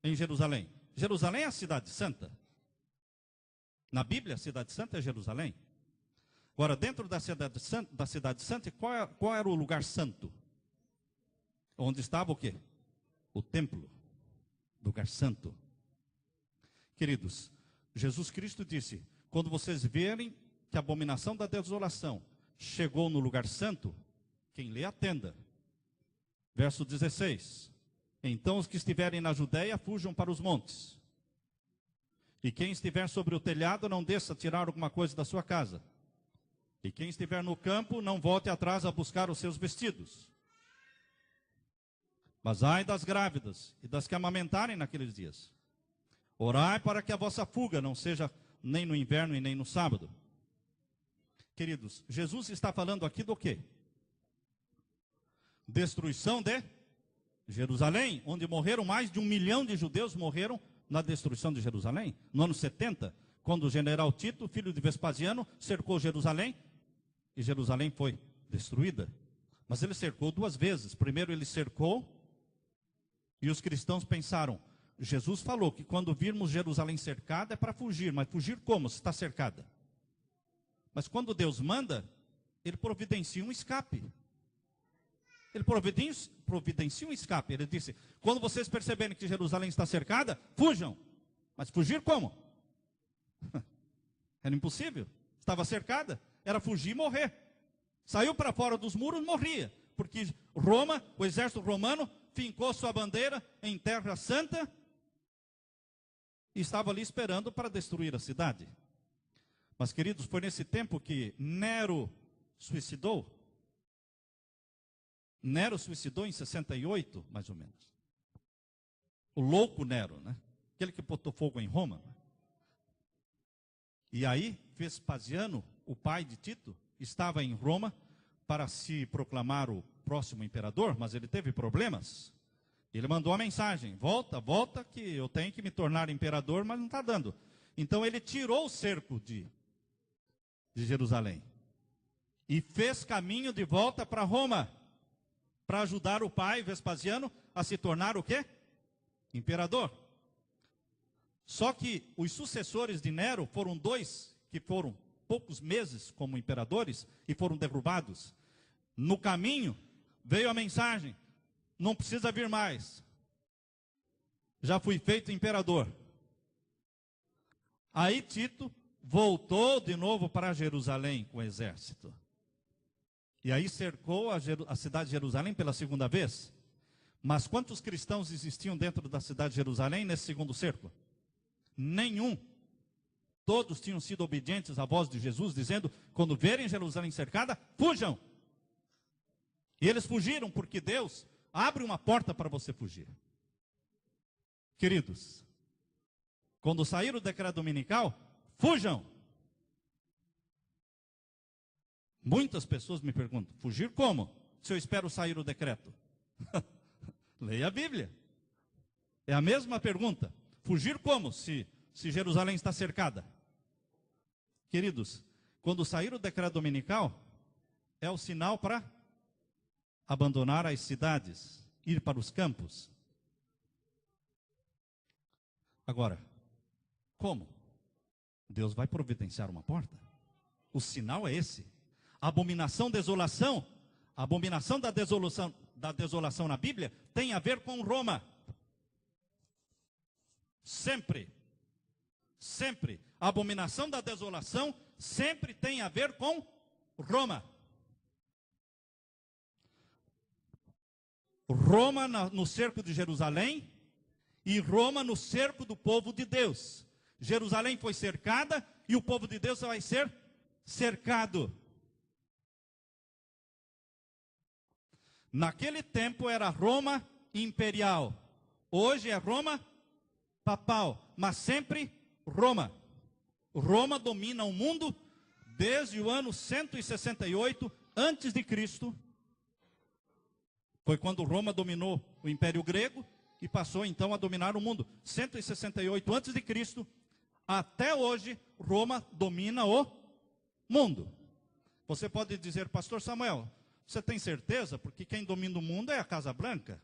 em Jerusalém? Jerusalém é a cidade santa. Na Bíblia, a cidade santa é Jerusalém. Agora, dentro da cidade santa, qual era o lugar santo? Onde estava o quê? O templo, lugar santo. Queridos, Jesus Cristo disse, quando vocês verem que a abominação da desolação chegou no lugar santo, quem lê atenda. Verso 16, Então os que estiverem na Judéia fujam para os montes. E quem estiver sobre o telhado não desça tirar alguma coisa da sua casa. E quem estiver no campo não volte atrás a buscar os seus vestidos. Mas ai das grávidas e das que amamentarem naqueles dias. Orai para que a vossa fuga não seja nem no inverno e nem no sábado. Queridos, Jesus está falando aqui do quê? Destruição de Jerusalém, onde morreram mais de 1 milhão de judeus, morreram na destruição de Jerusalém. No ano 70, quando o general Tito, filho de Vespasiano, cercou Jerusalém, e Jerusalém foi destruída. Mas ele cercou 2 vezes. Primeiro ele cercou, e os cristãos pensaram, Jesus falou que quando virmos Jerusalém cercada é para fugir, mas fugir como? Se está cercada. Mas quando Deus manda, ele providencia um escape. Ele providencia um escape. Ele disse, quando vocês perceberem que Jerusalém está cercada, fujam. Mas fugir como? Era impossível. Estava cercada. Era fugir e morrer. Saiu para fora dos muros, morria. Porque Roma, o exército romano, fincou sua bandeira em terra santa e estava ali esperando para destruir a cidade. Mas, queridos, foi nesse tempo que Nero suicidou. Nero suicidou em 68, mais ou menos. O louco Nero, né? Aquele que botou fogo em Roma. E aí, Vespasiano, o pai de Tito, estava em Roma para se proclamar o próximo imperador, mas ele teve problemas. Ele mandou a mensagem, volta, que eu tenho que me tornar imperador, mas não está dando. Então ele tirou o cerco de Jerusalém e fez caminho de volta para Roma, para ajudar o pai Vespasiano a se tornar o quê? Imperador. Só que os sucessores de Nero foram 2, que foram poucos meses como imperadores e foram derrubados. No caminho veio a mensagem, não precisa vir mais, já fui feito imperador. Aí Tito voltou de novo para Jerusalém com o exército. E aí cercou a cidade de Jerusalém pela 2ª vez. Mas quantos cristãos existiam dentro da cidade de Jerusalém nesse segundo cerco? Nenhum. Todos tinham sido obedientes à voz de Jesus, dizendo, quando verem Jerusalém cercada, fujam. E eles fugiram porque Deus abre uma porta para você fugir. Queridos, quando sair o decreto dominical, fujam. Muitas pessoas me perguntam, fugir como? Se eu espero sair o decreto. Leia a Bíblia. É a mesma pergunta. Fugir como se Jerusalém está cercada? Queridos, quando sair o decreto dominical, é o sinal para abandonar as cidades, ir para os campos. Agora, como? Deus vai providenciar uma porta. O sinal é esse. A abominação da desolação na Bíblia tem a ver com Roma. Sempre. A abominação da desolação sempre tem a ver com Roma. Roma no cerco de Jerusalém e Roma no cerco do povo de Deus. Jerusalém foi cercada e o povo de Deus vai ser cercado. Naquele tempo era Roma imperial. Hoje é Roma papal, mas sempre Roma. Roma domina o mundo desde o ano 168 antes de Cristo. Foi quando Roma dominou o Império Grego e passou então a dominar o mundo. 168 antes de Cristo até hoje Roma domina o mundo. Você pode dizer, pastor Samuel, você tem certeza? Porque quem domina o mundo é a Casa Branca.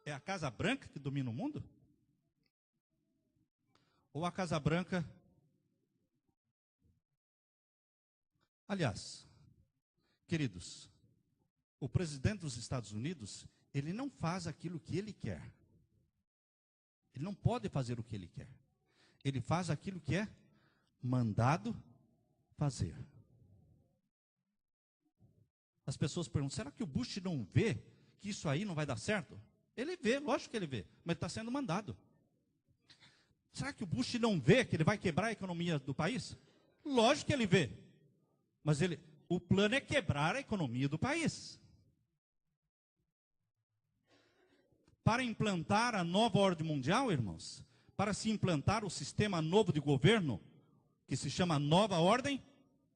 É a Casa Branca que domina o mundo? Ou a Casa Branca... Aliás, queridos, o presidente dos Estados Unidos, ele não faz aquilo que ele quer. Ele não pode fazer o que ele quer. Ele faz aquilo que é mandado fazer. As pessoas perguntam, será que o Bush não vê que isso aí não vai dar certo? Ele vê, lógico que ele vê, mas está sendo mandado. Será que o Bush não vê que ele vai quebrar a economia do país? Lógico que ele vê. Mas o plano é quebrar a economia do país. Para implantar a nova ordem mundial, irmãos, para se implantar o sistema novo de governo, que se chama nova ordem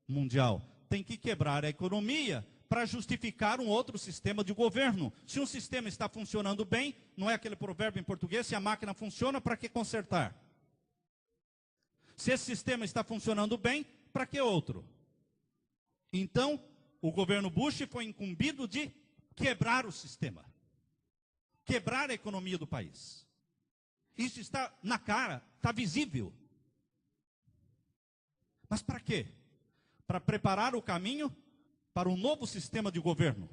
mundial, tem que quebrar a economia para justificar um outro sistema de governo. Se um sistema está funcionando bem, não é aquele provérbio em português, se a máquina funciona, para que consertar? Se esse sistema está funcionando bem, para que outro? Então, o governo Bush foi incumbido de quebrar o sistema. Quebrar a economia do país. Isso está na cara, está visível. Mas para quê? Para preparar o caminho para um novo sistema de governo,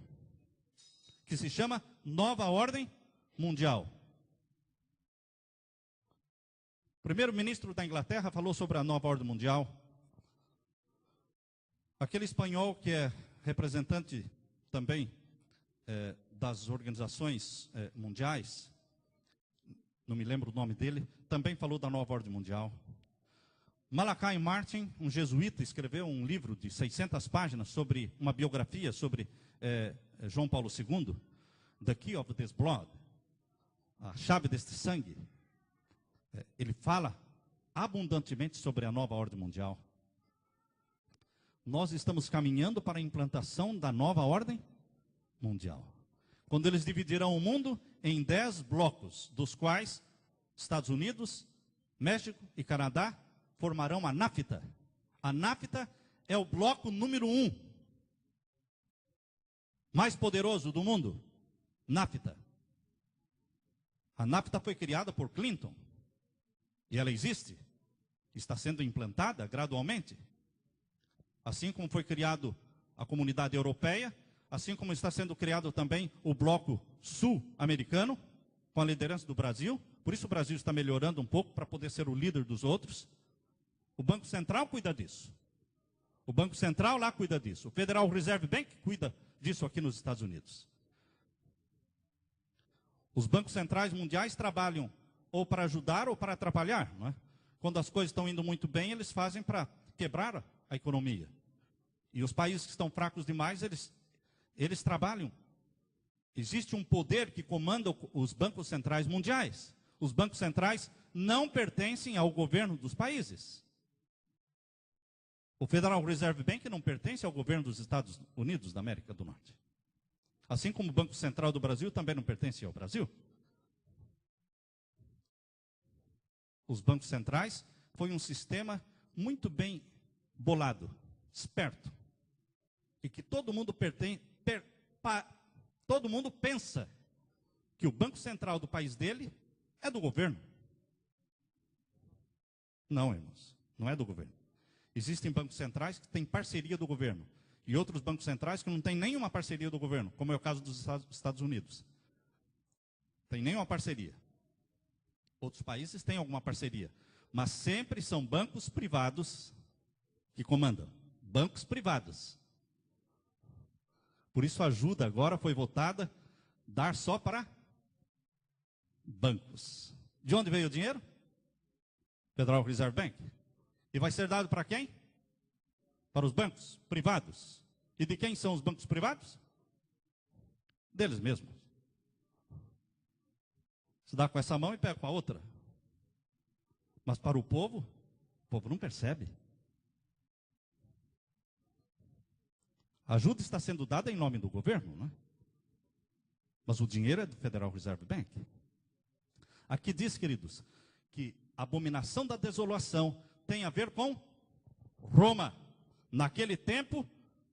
que se chama Nova Ordem Mundial. O primeiro-ministro da Inglaterra falou sobre a Nova Ordem Mundial. Aquele espanhol que é representante também das organizações mundiais, não me lembro o nome dele, também falou da Nova Ordem Mundial. Malachi Martin, um jesuíta, escreveu um livro de 600 páginas sobre uma biografia sobre João Paulo II, The Key of this Blood, a chave deste sangue. Ele fala abundantemente sobre a nova ordem mundial. Nós estamos caminhando para a implantação da nova ordem mundial. Quando eles dividirão o mundo em 10 blocos, dos quais Estados Unidos, México e Canadá formarão a NAFTA. A NAFTA é o bloco número 1 mais poderoso do mundo. NAFTA. A NAFTA foi criada por Clinton. E ela existe. Está sendo implantada gradualmente. Assim como foi criado a Comunidade Europeia, assim como está sendo criado também o bloco sul-americano, com a liderança do Brasil. Por isso o Brasil está melhorando um pouco para poder ser o líder dos outros. O Banco Central cuida disso. O Banco Central lá cuida disso. O Federal Reserve Bank cuida disso aqui nos Estados Unidos. Os bancos centrais mundiais trabalham ou para ajudar ou para atrapalhar, não é? Quando as coisas estão indo muito bem, eles fazem para quebrar a economia. E os países que estão fracos demais, eles trabalham. Existe um poder que comanda os bancos centrais mundiais. Os bancos centrais não pertencem ao governo dos países. O Federal Reserve Bank não pertence ao governo dos Estados Unidos da América do Norte. Assim como o Banco Central do Brasil também não pertence ao Brasil. Os bancos centrais foi um sistema muito bem bolado, esperto. E que todo mundo pensa que o Banco Central do país dele é do governo. Não, irmãos, não é do governo. Existem bancos centrais que têm parceria do governo. E outros bancos centrais que não têm nenhuma parceria do governo, como é o caso dos Estados Unidos. Tem nenhuma parceria. Outros países têm alguma parceria. Mas sempre são bancos privados que comandam. Bancos privados. Por isso a ajuda agora foi votada dar só para bancos. De onde veio o dinheiro? Federal Reserve Bank. E vai ser dado para quem? Para os bancos privados. E de quem são os bancos privados? Deles mesmos. Você dá com essa mão e pega com a outra. Mas para o povo não percebe. A ajuda está sendo dada em nome do governo, não é? Mas o dinheiro é do Federal Reserve Bank. Aqui diz, queridos, que a abominação da desolação tem a ver com Roma. Naquele tempo,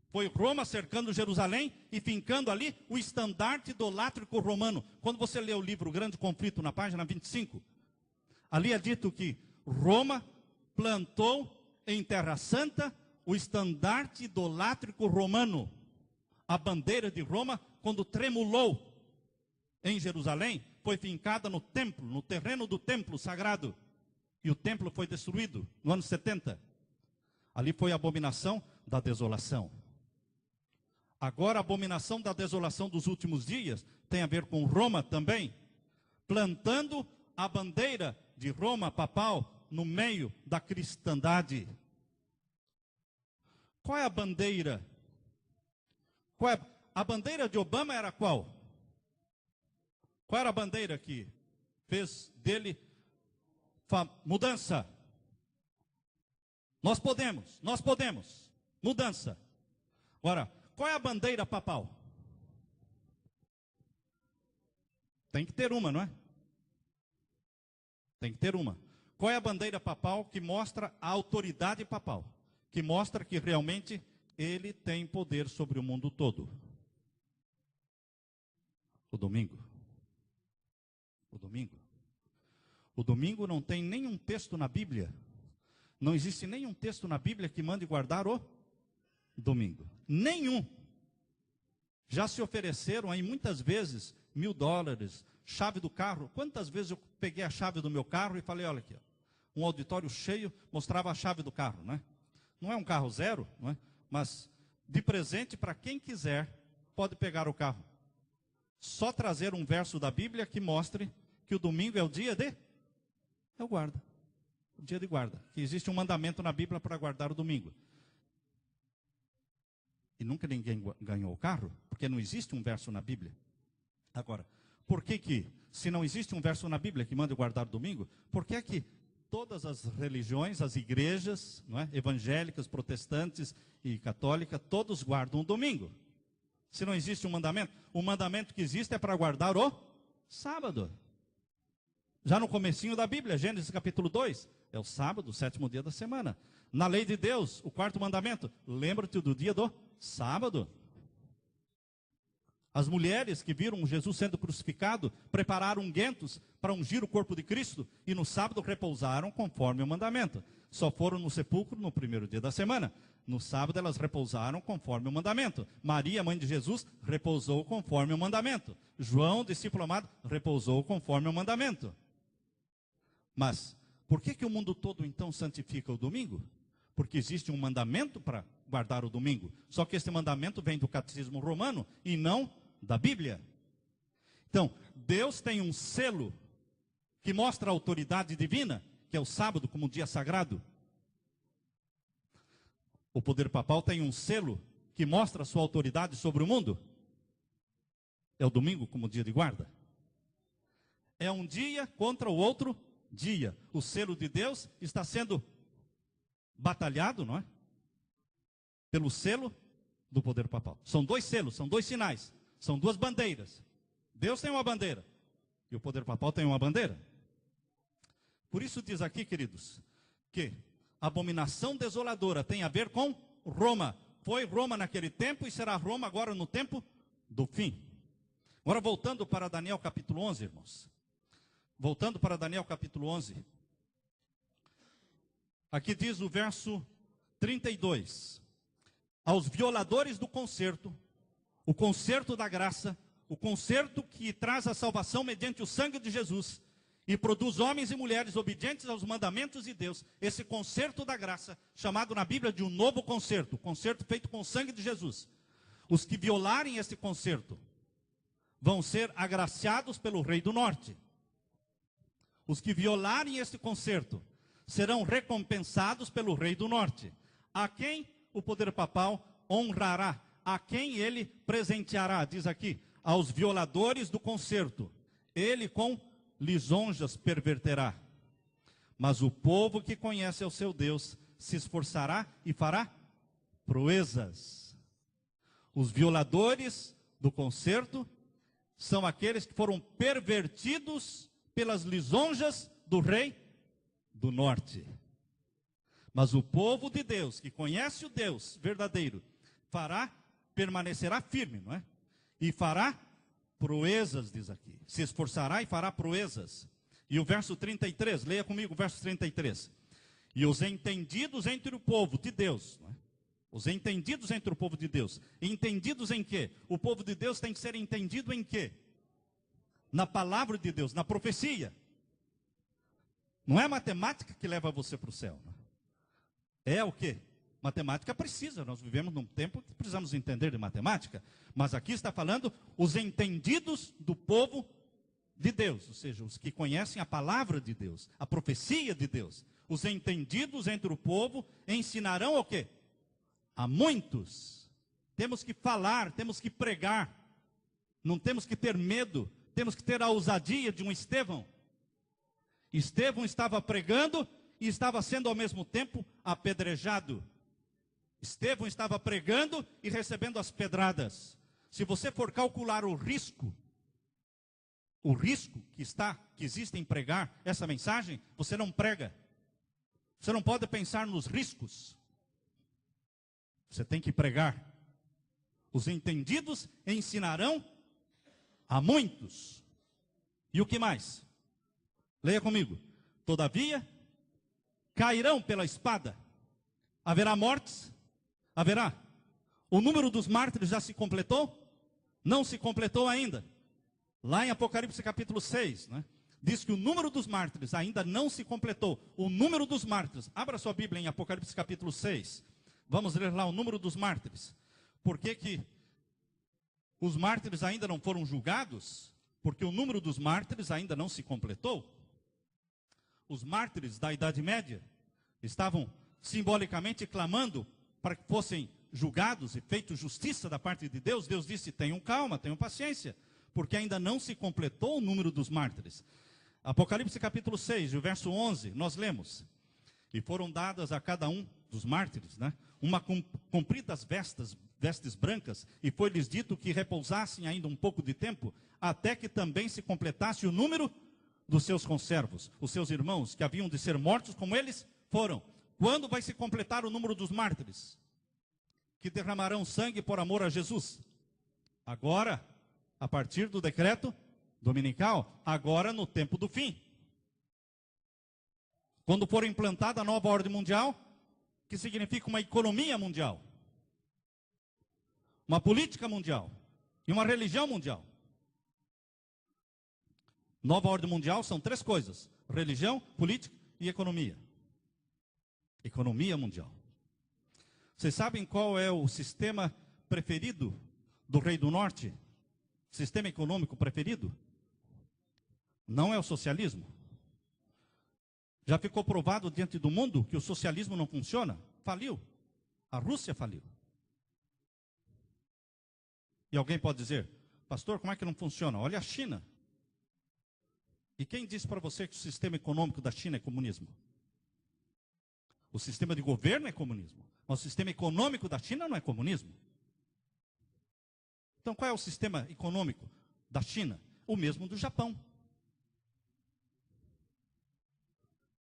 foi Roma cercando Jerusalém e fincando ali o estandarte idolátrico romano. Quando você lê o livro O Grande Conflito, na página 25, ali é dito que Roma plantou em Terra Santa o estandarte idolátrico romano. A bandeira de Roma, quando tremulou em Jerusalém, foi fincada no templo, no terreno do templo sagrado. E o templo foi destruído no ano 70. Ali foi a abominação da desolação. Agora a abominação da desolação dos últimos dias tem a ver com Roma também. plantando a bandeira de Roma papal no meio da cristandade. Qual é a bandeira? A bandeira de Obama era qual? Qual era a bandeira que fez dele mudança? Nós podemos. Mudança. Agora, qual é a bandeira papal? Tem que ter uma, não é? Tem que ter uma. Qual é a bandeira papal que mostra a autoridade papal? Que mostra que realmente ele tem poder sobre o mundo todo. O domingo. O domingo. O domingo não tem nenhum texto na Bíblia. Não existe nenhum texto na Bíblia que mande guardar o domingo. Nenhum. Já se ofereceram aí muitas vezes $1.000, chave do carro. Quantas vezes eu peguei a chave do meu carro e falei, olha aqui, ó, um auditório cheio, mostrava a chave do carro, né? Não é um carro zero, não é? Mas de presente para quem quiser, pode pegar o carro. Só trazer um verso da Bíblia que mostre que o domingo é o dia de... Eu guardo. O dia de guarda. Que existe um mandamento na Bíblia para guardar o domingo. E nunca ninguém ganhou o carro, porque não existe um verso na Bíblia. Agora, por que, se não existe um verso na Bíblia que manda guardar o domingo, por que é que todas as religiões, as igrejas, não é, evangélicas, protestantes e católicas, todos guardam o domingo? Se não existe um mandamento, o mandamento que existe é para guardar o sábado. Já no comecinho da Bíblia, Gênesis capítulo 2, é o sábado, o 7º dia da semana. Na lei de Deus, o 4º mandamento, lembra-te do dia do sábado. As mulheres que viram Jesus sendo crucificado, prepararam ungüentos para ungir o corpo de Cristo, e no sábado repousaram conforme o mandamento. Só foram no sepulcro no 1º dia da semana. No sábado elas repousaram conforme o mandamento. Maria, mãe de Jesus, repousou conforme o mandamento. João, discípulo amado, repousou conforme o mandamento. Mas, por que o mundo todo então santifica o domingo? Porque existe um mandamento para guardar o domingo. Só que esse mandamento vem do catecismo romano e não da Bíblia. Então, Deus tem um selo que mostra a autoridade divina, que é o sábado como um dia sagrado. O poder papal tem um selo que mostra a sua autoridade sobre o mundo. É o domingo como dia de guarda. É um dia contra o outro dia. O selo de Deus está sendo batalhado, não é? Pelo selo do poder papal. São dois selos, são dois sinais, são duas bandeiras. Deus tem uma bandeira e o poder papal tem uma bandeira. Por isso diz aqui, queridos, que a abominação desoladora tem a ver com Roma. Foi Roma naquele tempo e será Roma agora no tempo do fim. Agora voltando para Daniel capítulo 11, irmãos. Voltando para Daniel capítulo 11. Aqui diz o verso 32. Aos violadores do concerto, o concerto da graça, o concerto que traz a salvação mediante o sangue de Jesus e produz homens e mulheres obedientes aos mandamentos de Deus, esse concerto da graça, chamado na Bíblia de um novo concerto, concerto feito com o sangue de Jesus. Os que violarem esse concerto vão ser agraciados pelo Rei do Norte. Os que violarem esse concerto serão recompensados pelo Rei do Norte, a quem o poder papal honrará, a quem ele presenteará, diz aqui, aos violadores do concerto, ele com lisonjas perverterá. Mas o povo que conhece ao seu Deus se esforçará e fará proezas. Os violadores do concerto são aqueles que foram pervertidos pelas lisonjas do Rei do Norte. Mas o povo de Deus, que conhece o Deus verdadeiro, permanecerá firme, não é? E fará proezas, diz aqui. Se esforçará e fará proezas. E o verso 33, leia comigo o verso 33. E os entendidos entre o povo de Deus, não é? Os entendidos entre o povo de Deus. Entendidos em quê? O povo de Deus tem que ser entendido em quê? Na palavra de Deus, na profecia. Não é matemática que leva você para o céu. Né? É o quê? Matemática precisa. Nós vivemos num tempo que precisamos entender de matemática. Mas aqui está falando os entendidos do povo de Deus, ou seja, os que conhecem a palavra de Deus, a profecia de Deus, os entendidos entre o povo, ensinarão o quê? A muitos. Temos que falar, temos que pregar, não temos que ter medo, temos que ter a ousadia de um Estevão. Estevão estava pregando e estava sendo ao mesmo tempo apedrejado. Estevão estava pregando e recebendo as pedradas. Se você for calcular o risco que existe em pregar essa mensagem, você não prega. Você não pode pensar nos riscos. Você tem que pregar. Os entendidos ensinarão a muitos. E o que mais? Leia comigo. Todavia, cairão pela espada. Haverá mortes? Haverá. O número dos mártires já se completou? Não se completou ainda. Lá em Apocalipse capítulo 6, né, diz que o número dos mártires ainda não se completou. O número dos mártires. Abra sua Bíblia em Apocalipse capítulo 6. Vamos ler lá o número dos mártires. Por que os mártires ainda não foram julgados? Porque o número dos mártires ainda não se completou. Os mártires da Idade Média estavam simbolicamente clamando para que fossem julgados e feitos justiça da parte de Deus. Deus disse: tenham calma, tenham paciência, porque ainda não se completou o número dos mártires. Apocalipse capítulo 6, o verso 11, nós lemos: e foram dadas a cada um dos mártires, né, uma compridas vestes brancas, e foi-lhes dito que repousassem ainda um pouco de tempo, até que também se completasse o número dos seus conservos, os seus irmãos, que haviam de ser mortos como eles foram. Quando vai se completar o número dos mártires que derramarão sangue por amor a Jesus? Agora, a partir do decreto dominical, agora no tempo do fim. Quando for implantada a nova ordem mundial, que significa uma economia mundial, uma política mundial e uma religião mundial. Nova ordem mundial são três coisas: religião, política e economia. Economia mundial. Vocês sabem qual é o sistema preferido do Rei do Norte? Sistema econômico preferido? Não é o socialismo. Já ficou provado diante do mundo que o socialismo não funciona? Faliu. A Rússia faliu. E alguém pode dizer: pastor, como é que não funciona? Olha a China. E quem disse para você que o sistema econômico da China é comunismo? O sistema de governo é comunismo, mas o sistema econômico da China não é comunismo. Então qual é o sistema econômico da China? O mesmo do Japão.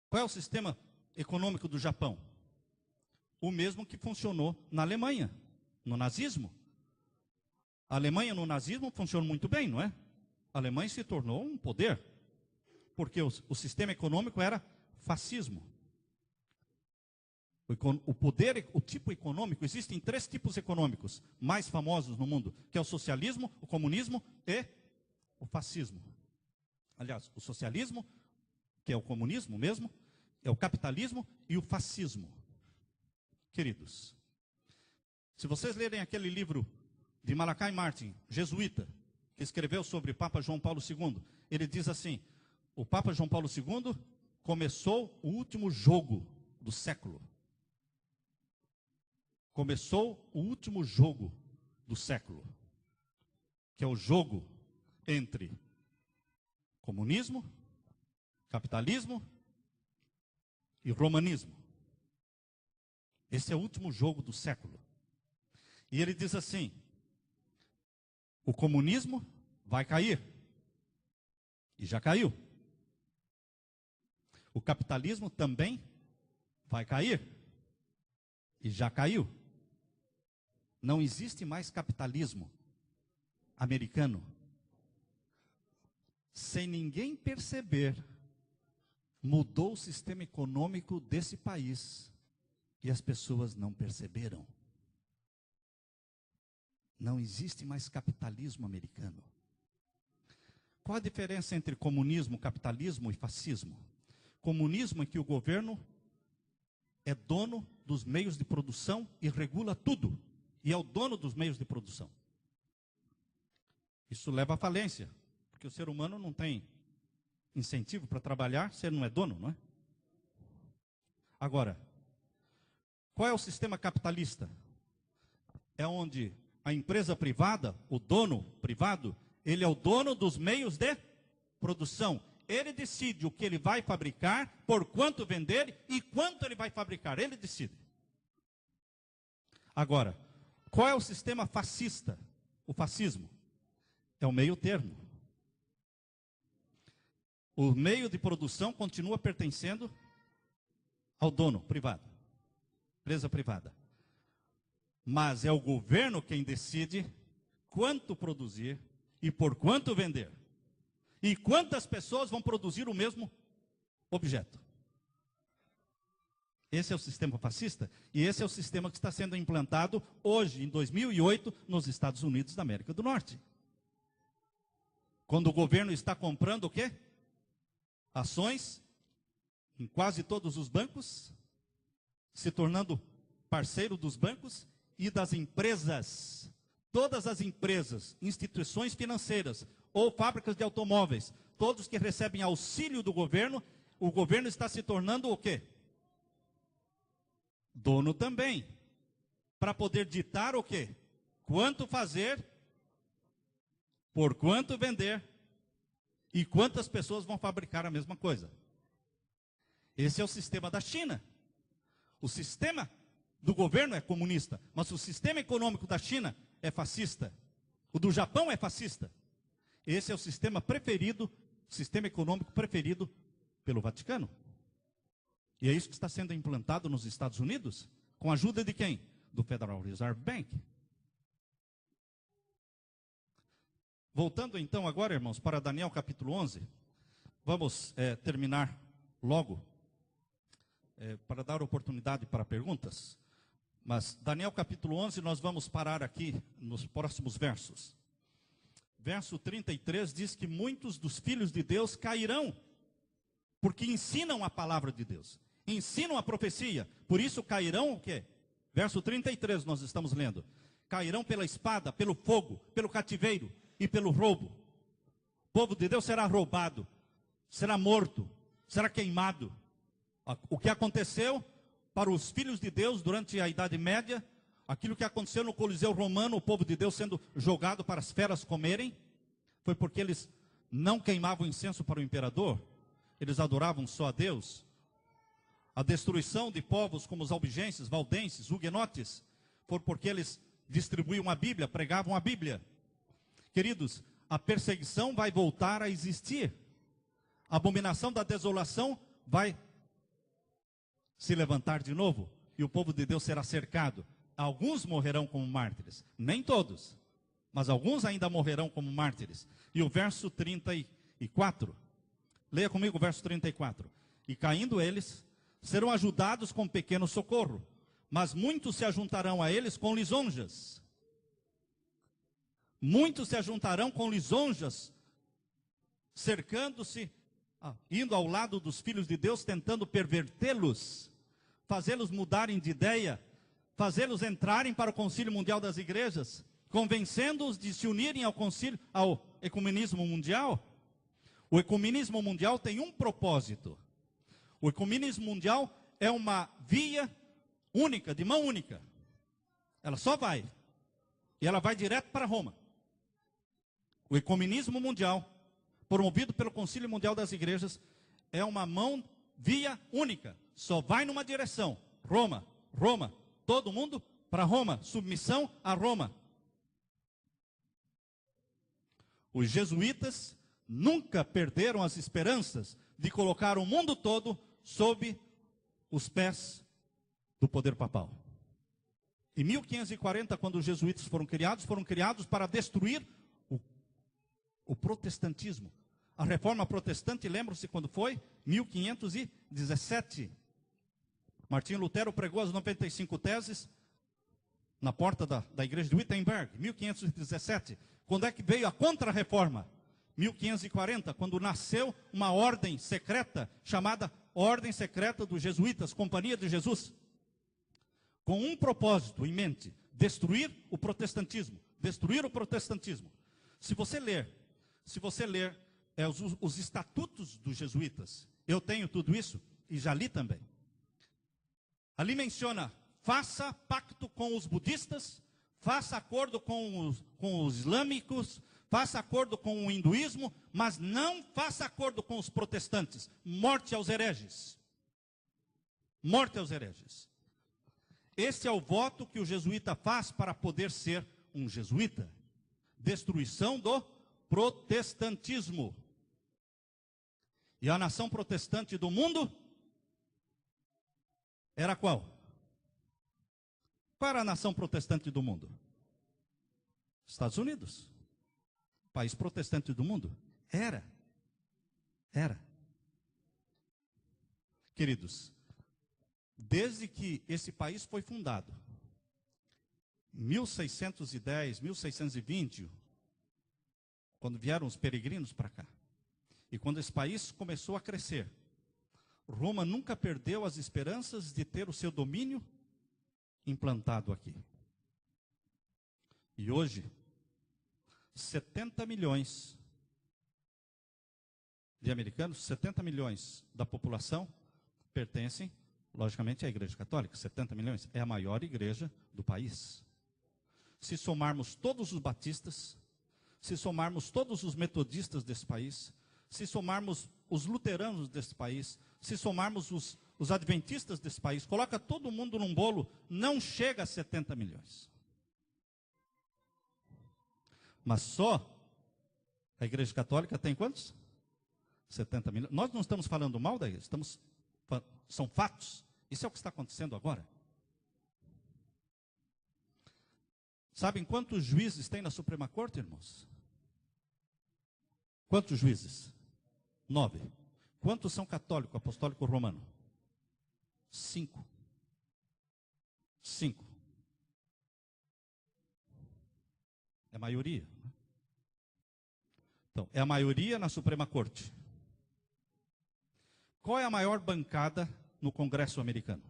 Qual é o sistema econômico do Japão? O mesmo que funcionou na Alemanha, no nazismo. A Alemanha no nazismo funcionou muito bem, não é? A Alemanha se tornou um poder, porque o sistema econômico era fascismo. O poder, o tipo econômico, existem três tipos econômicos mais famosos no mundo, que é o socialismo, o comunismo e o fascismo. Aliás, o socialismo, que é o comunismo mesmo, é o capitalismo e o fascismo. Queridos, se vocês lerem aquele livro de Malachi Martin, jesuíta, que escreveu sobre Papa João Paulo II, ele diz assim: o Papa João Paulo II começou o último jogo do século. Começou o último jogo do século, que é o jogo entre comunismo, capitalismo e romanismo. Esse é o último jogo do século. E ele diz assim: o comunismo vai cair. E já caiu. O capitalismo também vai cair. E já caiu. Não existe mais capitalismo americano. Sem ninguém perceber, mudou o sistema econômico desse país e as pessoas não perceberam. Não existe mais capitalismo americano. Qual a diferença entre comunismo, capitalismo e fascismo? Comunismo é que o governo é dono dos meios de produção e regula tudo. E é o dono dos meios de produção. Isso leva à falência. Porque o ser humano não tem incentivo para trabalhar se ele não é dono, não é? Agora, qual é o sistema capitalista? É onde a empresa privada, o dono privado, ele é o dono dos meios de produção. Ele decide o que ele vai fabricar, por quanto vender e quanto ele vai fabricar. Ele decide. Agora, qual é o sistema fascista? O fascismo é o meio termo. O meio de produção continua pertencendo ao dono privado, empresa privada. Mas é o governo quem decide quanto produzir e por quanto vender. E quantas pessoas vão produzir o mesmo objeto. Esse é o sistema fascista e esse é o sistema que está sendo implantado hoje, em 2008, nos Estados Unidos da América do Norte. Quando o governo está comprando o quê? Ações em quase todos os bancos, se tornando parceiro dos bancos e das empresas. Todas as empresas, instituições financeiras ou fábricas de automóveis, todos que recebem auxílio do governo, o governo está se tornando o quê? Dono também. Para poder ditar o quê? Quanto fazer, por quanto vender e quantas pessoas vão fabricar a mesma coisa. Esse é o sistema da China. O sistema do governo é comunista, mas o sistema econômico da China é fascista. O do Japão é fascista. Esse é o sistema preferido, sistema econômico preferido pelo Vaticano. E é isso que está sendo implantado nos Estados Unidos, com a ajuda de quem? Do Federal Reserve Bank. Voltando então agora, irmãos, para Daniel capítulo 11, vamos terminar logo, para dar oportunidade para perguntas. Mas Daniel capítulo 11, nós vamos parar aqui nos próximos versos. Verso 33 diz que muitos dos filhos de Deus cairão, porque ensinam a palavra de Deus, ensinam a profecia, por isso cairão o quê? Verso 33 nós estamos lendo. Cairão pela espada, pelo fogo, pelo cativeiro e pelo roubo. O povo de Deus será roubado, será morto, será queimado. O que aconteceu para os filhos de Deus durante a Idade Média, aquilo que aconteceu no Coliseu Romano, o povo de Deus sendo jogado para as feras comerem, foi porque eles não queimavam incenso para o imperador, eles adoravam só a Deus. A destruição de povos como os albigenses, valdenses, huguenotes, foi porque eles distribuíam a Bíblia, pregavam a Bíblia. Queridos, a perseguição vai voltar a existir. A abominação da desolação vai se levantar de novo e o povo de Deus será cercado. Alguns morrerão como mártires, nem todos, mas alguns ainda morrerão como mártires. E o verso 34, leia comigo o verso 34. E caindo eles, serão ajudados com pequeno socorro, mas muitos se ajuntarão a eles com lisonjas. Muitos se ajuntarão com lisonjas, cercando-se, indo ao lado dos filhos de Deus, tentando pervertê-los, fazê-los mudarem de ideia, fazê-los entrarem para o Concílio Mundial das Igrejas, convencendo-os de se unirem ao ecumenismo mundial. O ecumenismo mundial tem um propósito. O ecumenismo mundial é uma via única, de mão única. Ela só vai. E ela vai direto para Roma. O ecumenismo mundial, promovido pelo Concílio Mundial das Igrejas, é uma via única. Só vai numa direção. Roma, Roma. Todo mundo para Roma. Submissão a Roma. Os jesuítas nunca perderam as esperanças de colocar o mundo todo sob os pés do poder papal. Em 1540, quando os jesuítas foram criados para destruir o protestantismo. A reforma protestante, lembram-se quando foi? 1517. Martinho Lutero pregou as 95 teses na porta da igreja de Wittenberg, 1517. Quando é que veio a contra-reforma? 1540, quando nasceu uma ordem secreta, chamada Ordem Secreta dos Jesuítas, Companhia de Jesus. Com um propósito em mente, destruir o protestantismo. Destruir o protestantismo. Se você ler Se você ler os estatutos dos jesuítas, eu tenho tudo isso e já li também. Ali menciona, faça pacto com os budistas, faça acordo com os islâmicos, faça acordo com o hinduísmo, mas não faça acordo com os protestantes. Morte aos hereges. Morte aos hereges. Esse é o voto que o jesuíta faz para poder ser um jesuíta. Destruição do protestantismo. E a nação protestante do mundo era qual? Qual era a nação protestante do mundo? Estados Unidos. País protestante do mundo? Era. Queridos, desde que esse país foi fundado, 1610, 1620, quando vieram os peregrinos para cá, e quando esse país começou a crescer, Roma nunca perdeu as esperanças de ter o seu domínio implantado aqui. E hoje, 70 milhões de americanos, 70 milhões da população pertencem, logicamente, à Igreja Católica. 70 milhões é a maior igreja do país. Se somarmos todos os batistas, se somarmos todos os metodistas desse país, se somarmos os luteranos desse país, se somarmos os adventistas desse país, coloca todo mundo num bolo, não chega a 70 milhões. Mas só a Igreja Católica tem quantos? 70 milhões. Nós não estamos falando mal da igreja, são fatos. Isso é o que está acontecendo agora. Sabem quantos juízes tem na Suprema Corte, irmãos? Quantos juízes? 9. Quantos são católico, apostólico romano? 5. 5. É a maioria. Então, é a maioria na Suprema Corte. Qual é a maior bancada no Congresso americano?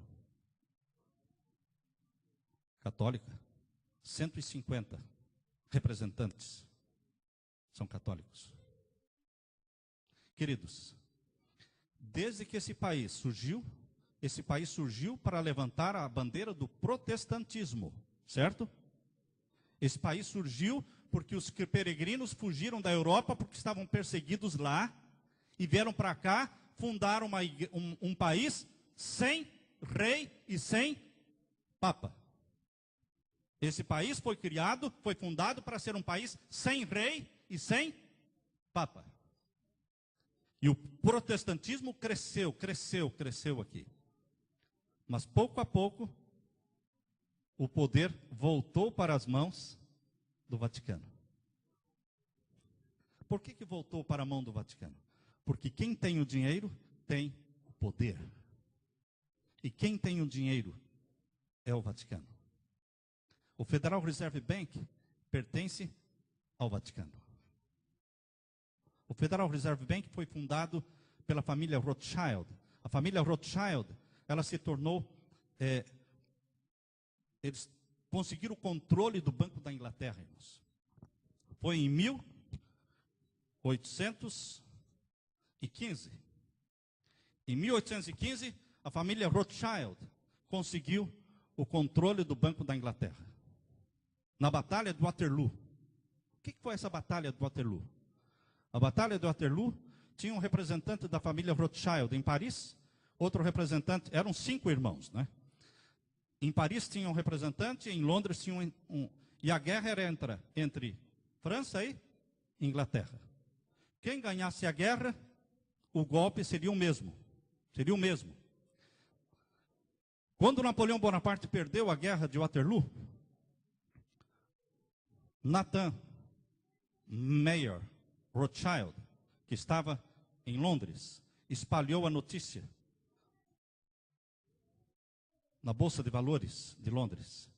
Católica. 150 representantes são católicos. Queridos, desde que esse país surgiu para levantar a bandeira do protestantismo, certo? Esse país surgiu porque os peregrinos fugiram da Europa porque estavam perseguidos lá e vieram para cá, fundaram um país sem rei e sem papa. Esse país foi fundado para ser um país sem rei e sem papa. E o protestantismo cresceu aqui. Mas pouco a pouco, o poder voltou para as mãos do Vaticano. Por que voltou para a mão do Vaticano? Porque quem tem o dinheiro tem o poder. E quem tem o dinheiro é o Vaticano. O Federal Reserve Bank pertence ao Vaticano. O Federal Reserve Bank foi fundado pela família Rothschild. A família Rothschild, ela se tornou... eles conseguiram o controle do Banco da Inglaterra, irmãos. Foi em 1815. Em 1815, a família Rothschild conseguiu o controle do Banco da Inglaterra. Na Batalha de Waterloo. O que foi essa Batalha de Waterloo? A Batalha de Waterloo tinha um representante da família Rothschild em Paris, outro representante, eram 5 irmãos, né? Em Paris tinha um representante, em Londres tinha um. E a guerra era entre França e Inglaterra. Quem ganhasse a guerra, o golpe seria o mesmo. Seria o mesmo. Quando Napoleão Bonaparte perdeu a guerra de Waterloo, Nathan Mayer Rothschild, que estava em Londres, espalhou a notícia na Bolsa de Valores de Londres,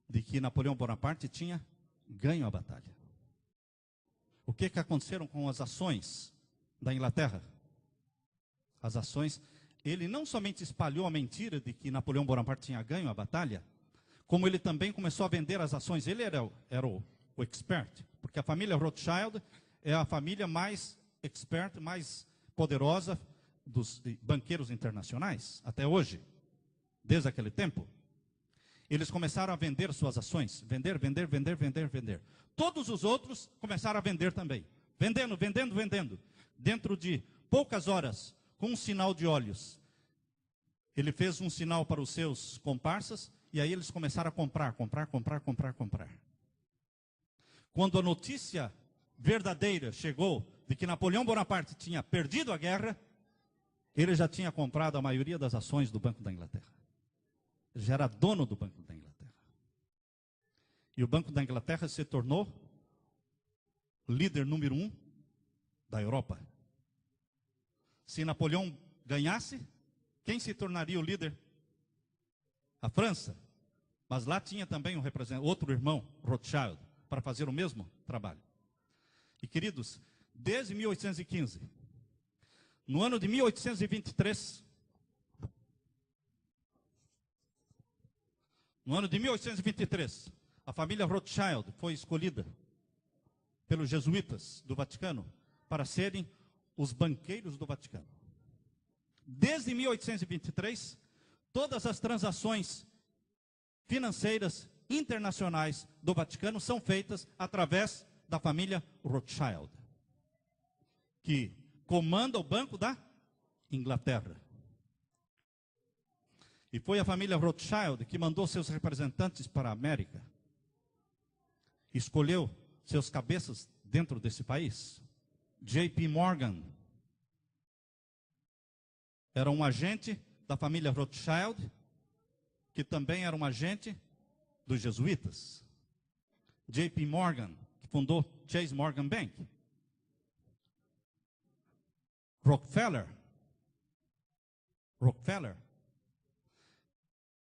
de que Napoleão Bonaparte tinha ganho a batalha. O que aconteceram com as ações da Inglaterra? As ações, ele não somente espalhou a mentira de que Napoleão Bonaparte tinha ganho a batalha, como ele também começou a vender as ações. Ele era o expert, porque a família Rothschild é a família mais expert, mais poderosa dos banqueiros internacionais, até hoje, desde aquele tempo. Eles começaram a vender suas ações, vender. Todos os outros começaram a vender também, vendendo. Dentro de poucas horas, com um sinal de olhos, ele fez um sinal para os seus comparsas, e aí eles começaram a comprar. Quando a notícia verdadeira chegou de que Napoleão Bonaparte tinha perdido a guerra, ele já tinha comprado a maioria das ações do Banco da Inglaterra. Ele já era dono do Banco da Inglaterra. E o Banco da Inglaterra se tornou líder número 1 da Europa. Se Napoleão ganhasse, quem se tornaria o líder? A França. Mas lá tinha também um representante, outro irmão, Rothschild, para fazer o mesmo trabalho. E queridos, desde 1815, no ano de 1823, a família Rothschild foi escolhida pelos jesuítas do Vaticano para serem os banqueiros do Vaticano. Desde 1823, todas as transações financeiras internacionais do Vaticano são feitas através da família Rothschild, que comanda o Banco da Inglaterra. E foi a família Rothschild que mandou seus representantes para a América, escolheu seus cabeças dentro desse país. J.P. Morgan era um agente da família Rothschild, que também era um agente dos jesuítas. J.P. Morgan, que fundou Chase Morgan Bank. Rockefeller.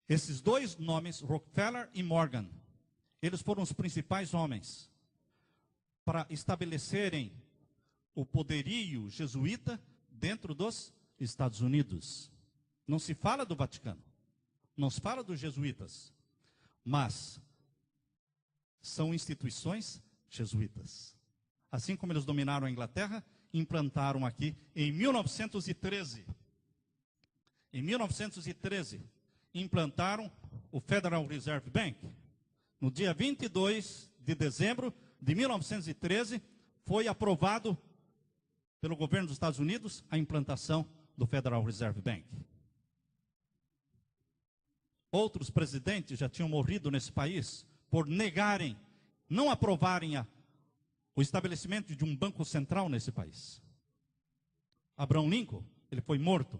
Esses dois nomes, Rockefeller e Morgan, eles foram os principais homens para estabelecerem o poderio jesuíta dentro dos Estados Unidos. Não se fala do Vaticano, não se fala dos jesuítas, mas são instituições jesuítas. Assim como eles dominaram a Inglaterra, implantaram aqui em 1913. Em 1913, implantaram o Federal Reserve Bank. No dia 22 de dezembro de 1913, foi aprovado pelo governo dos Estados Unidos a implantação do Federal Reserve Bank. Outros presidentes já tinham morrido nesse país por negarem, não aprovarem o estabelecimento de um banco central nesse país. Abraham Lincoln, ele foi morto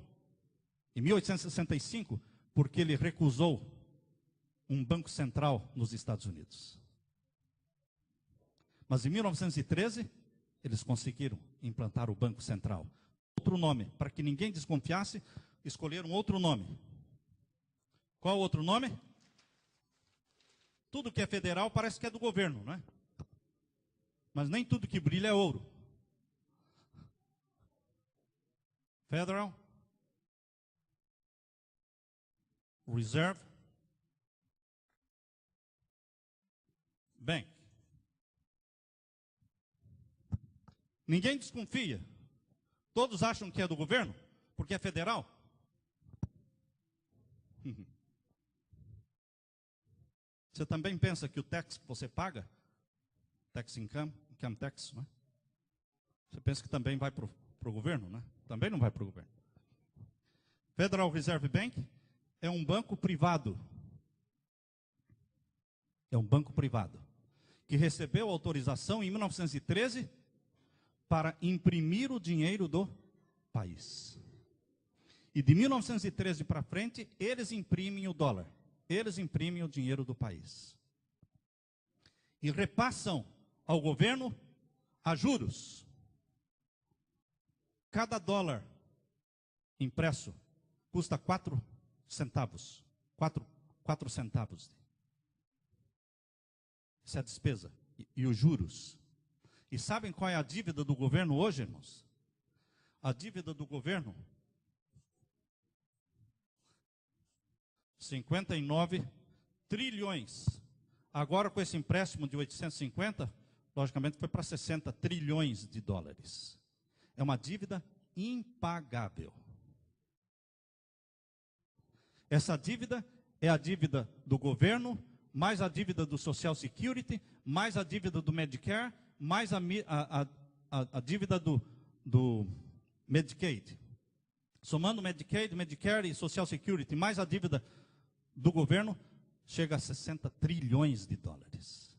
em 1865 porque ele recusou um banco central nos Estados Unidos. Mas em 1913, eles conseguiram implantar o Banco Central. Outro nome, para que ninguém desconfiasse, escolheram outro nome. Qual outro nome? Tudo que é federal parece que é do governo, não é? Mas nem tudo que brilha é ouro. Federal Reserve Bank. Ninguém desconfia. Todos acham que é do governo, porque é federal. Você também pensa que o tax que você paga, tax income tax, não é? Você pensa que também vai para o governo, né? Também não vai para o governo. Federal Reserve Bank é um banco privado. É um banco privado que recebeu autorização em 1913 para imprimir o dinheiro do país. E de 1913 para frente, eles imprimem o dólar. Eles imprimem o dinheiro do país. E repassam ao governo a juros. Cada dólar impresso custa 4 centavos. 4 centavos. Isso é a despesa. E os juros. E sabem qual é a dívida do governo hoje, irmãos? A dívida do governo, 59 trilhões. Agora, com esse empréstimo de 850, logicamente foi para 60 trilhões de dólares. É uma dívida impagável. Essa dívida é a dívida do governo, mais a dívida do Social Security, mais a dívida do Medicare, mais a dívida do Medicaid. Somando Medicaid, Medicare e Social Security, mais a dívida do governo, chega a 60 trilhões de dólares.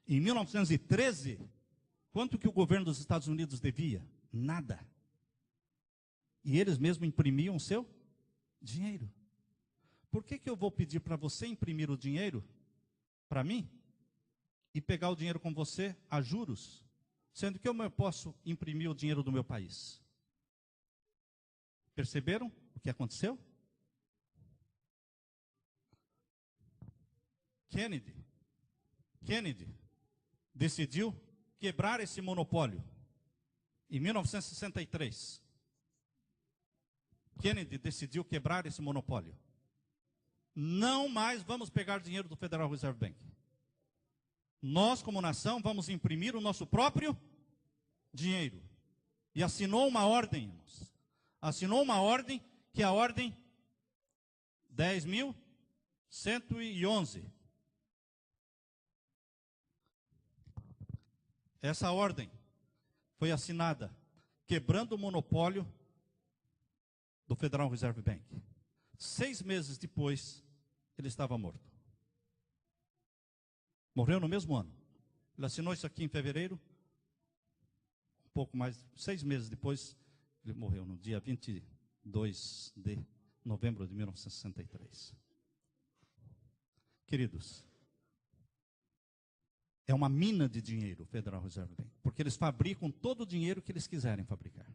Em 1913, quanto que o governo dos Estados Unidos devia? Nada. E eles mesmos imprimiam o seu dinheiro. Por que eu vou pedir para você imprimir o dinheiro para mim e pegar o dinheiro com você a juros, sendo que eu posso imprimir o dinheiro do meu país? Perceberam o que aconteceu? Kennedy decidiu quebrar esse monopólio em 1963. Kennedy decidiu quebrar esse monopólio. Não mais vamos pegar dinheiro do Federal Reserve Bank. Nós, como nação, vamos imprimir o nosso próprio dinheiro. E assinou uma ordem, irmãos. Assinou uma ordem, que é a ordem 10.111. Essa ordem foi assinada quebrando o monopólio do Federal Reserve Bank. 6 meses depois, ele estava morto. Morreu no mesmo ano. Ele assinou isso aqui em fevereiro. Um pouco mais, 6 meses depois, ele morreu no dia 22 de novembro de 1963. Queridos, é uma mina de dinheiro o Federal Reserve Bank, porque eles fabricam todo o dinheiro que eles quiserem fabricar.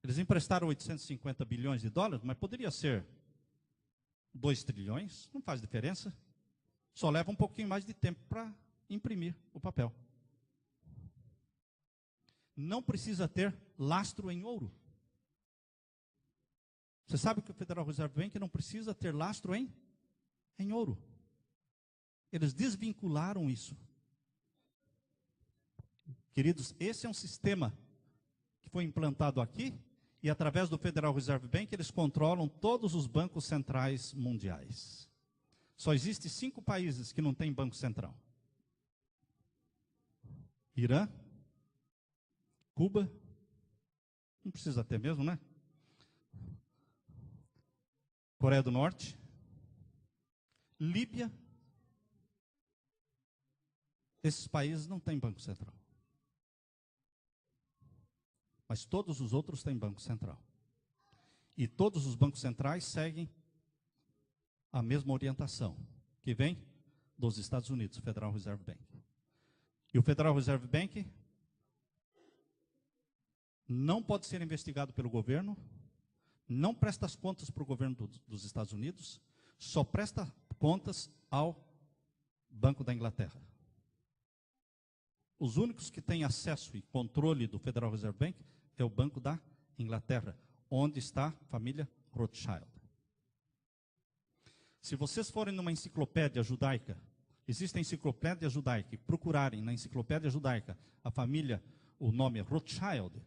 Eles emprestaram 850 bilhões de dólares, mas poderia ser 2 trilhões, não faz diferença. Só leva um pouquinho mais de tempo para imprimir o papel. Não precisa ter lastro em ouro. Você sabe que o Federal Reserve Bank não precisa ter lastro em ouro. Eles desvincularam isso. Queridos, esse é um sistema que foi implantado aqui, e através do Federal Reserve Bank eles controlam todos os bancos centrais mundiais. Só existem 5 países que não têm banco central: Irã, Cuba, não precisa ter mesmo, né? Coreia do Norte, Líbia. Esses países não têm banco central. Mas todos os outros têm banco central. E todos os bancos centrais seguem a mesma orientação, que vem dos Estados Unidos, Federal Reserve Bank. E o Federal Reserve Bank não pode ser investigado pelo governo, não presta as contas para o governo dos Estados Unidos, só presta contas ao Banco da Inglaterra. Os únicos que têm acesso e controle do Federal Reserve Bank é o Banco da Inglaterra, onde está a família Rothschild. Se vocês forem numa enciclopédia judaica, existe a enciclopédia judaica, e procurarem na enciclopédia judaica a família, o nome Rothschild,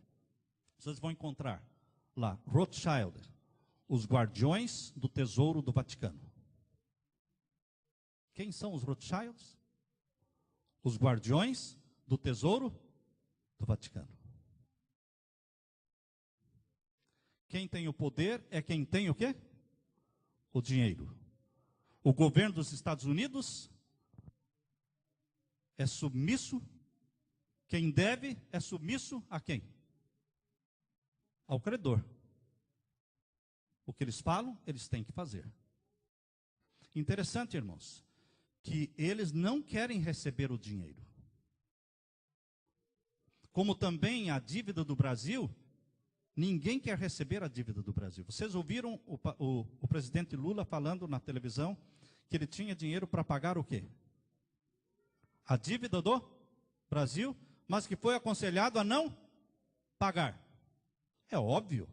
vocês vão encontrar lá, Rothschild, os guardiões do tesouro do Vaticano. Quem são os Rothschilds? Os guardiões do tesouro do Vaticano. Quem tem o poder é quem tem o quê? O dinheiro. O governo dos Estados Unidos é submisso. Quem deve é submisso a quem? Ao credor. O que eles falam, eles têm que fazer. Interessante, irmãos, que eles não querem receber o dinheiro. Como também a dívida do Brasil, ninguém quer receber a dívida do Brasil. Vocês ouviram o presidente Lula falando na televisão que ele tinha dinheiro para pagar o quê? A dívida do Brasil, mas que foi aconselhado a não pagar. É óbvio.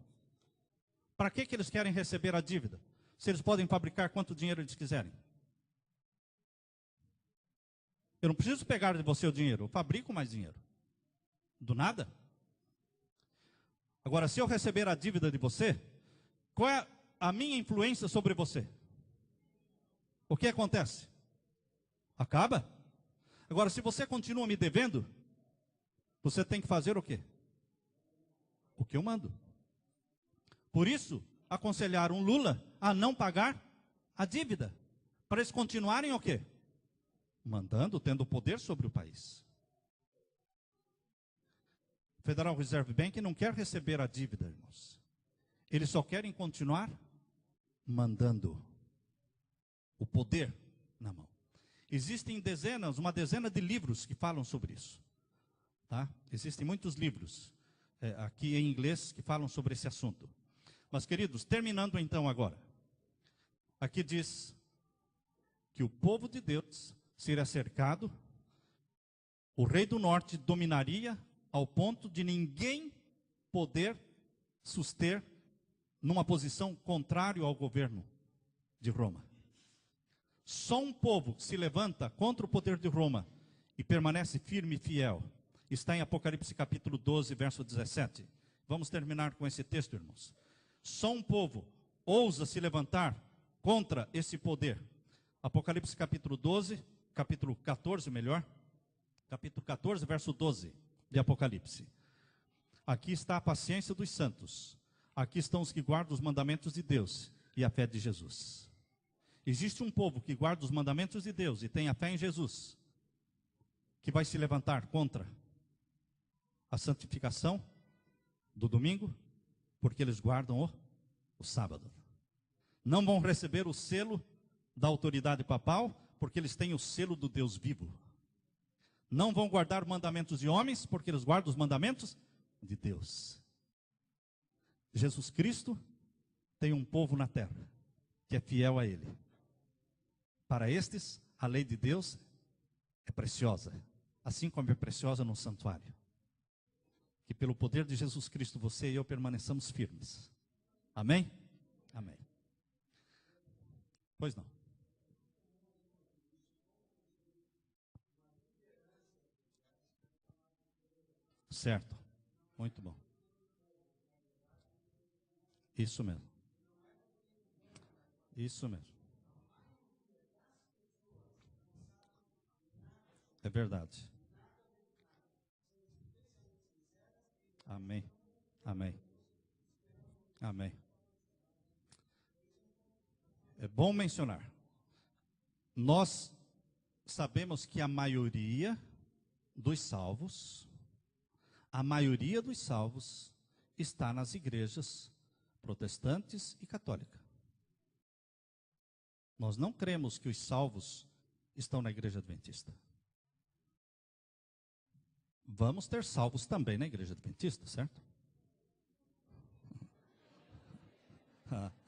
Para que eles querem receber a dívida? Se eles podem fabricar quanto dinheiro eles quiserem. Eu não preciso pegar de você o dinheiro, eu fabrico mais dinheiro. Do nada. Agora, se eu receber a dívida de você, qual é a minha influência sobre você? O que acontece? Acaba. Agora, se você continua me devendo, você tem que fazer o quê? O que eu mando. Por isso, aconselharam o Lula a não pagar a dívida, para eles continuarem o quê? Mandando, tendo poder sobre o país. O Federal Reserve Bank não quer receber a dívida, irmãos. Eles só querem continuar mandando o poder na mão. Existem uma dezena de livros que falam sobre isso. Tá? Existem muitos livros aqui em inglês que falam sobre esse assunto. Mas, queridos, terminando então agora. Aqui diz que o povo de Deus seria cercado, o rei do norte dominaria ao ponto de ninguém poder suster numa posição contrária ao governo de Roma. Só um povo que se levanta contra o poder de Roma e permanece firme e fiel está em Apocalipse capítulo 12, verso 17. Vamos terminar com esse texto, irmãos. Só um povo ousa se levantar contra esse poder. Apocalipse capítulo 12, capítulo 14, melhor. Capítulo 14, verso 12 de Apocalipse. Aqui está a paciência dos santos. Aqui estão os que guardam os mandamentos de Deus e a fé de Jesus. Existe um povo que guarda os mandamentos de Deus e tem a fé em Jesus, que vai se levantar contra a santificação do domingo, porque eles guardam o sábado. Não vão receber o selo da autoridade papal, porque eles têm o selo do Deus vivo. Não vão guardar mandamentos de homens, porque eles guardam os mandamentos de Deus. Jesus Cristo tem um povo na terra, que é fiel a Ele. Para estes, a lei de Deus é preciosa, assim como é preciosa no santuário. Que pelo poder de Jesus Cristo, você e eu permaneçamos firmes. Amém? Amém. Pois não. Certo. Muito bom. Isso mesmo. Isso mesmo. É verdade. Amém. Amém. Amém. É bom mencionar. Nós sabemos que a maioria dos salvos está nas igrejas protestantes e católicas. Nós não cremos que os salvos estão na igreja adventista. Vamos ter salvos também na igreja adventista, certo?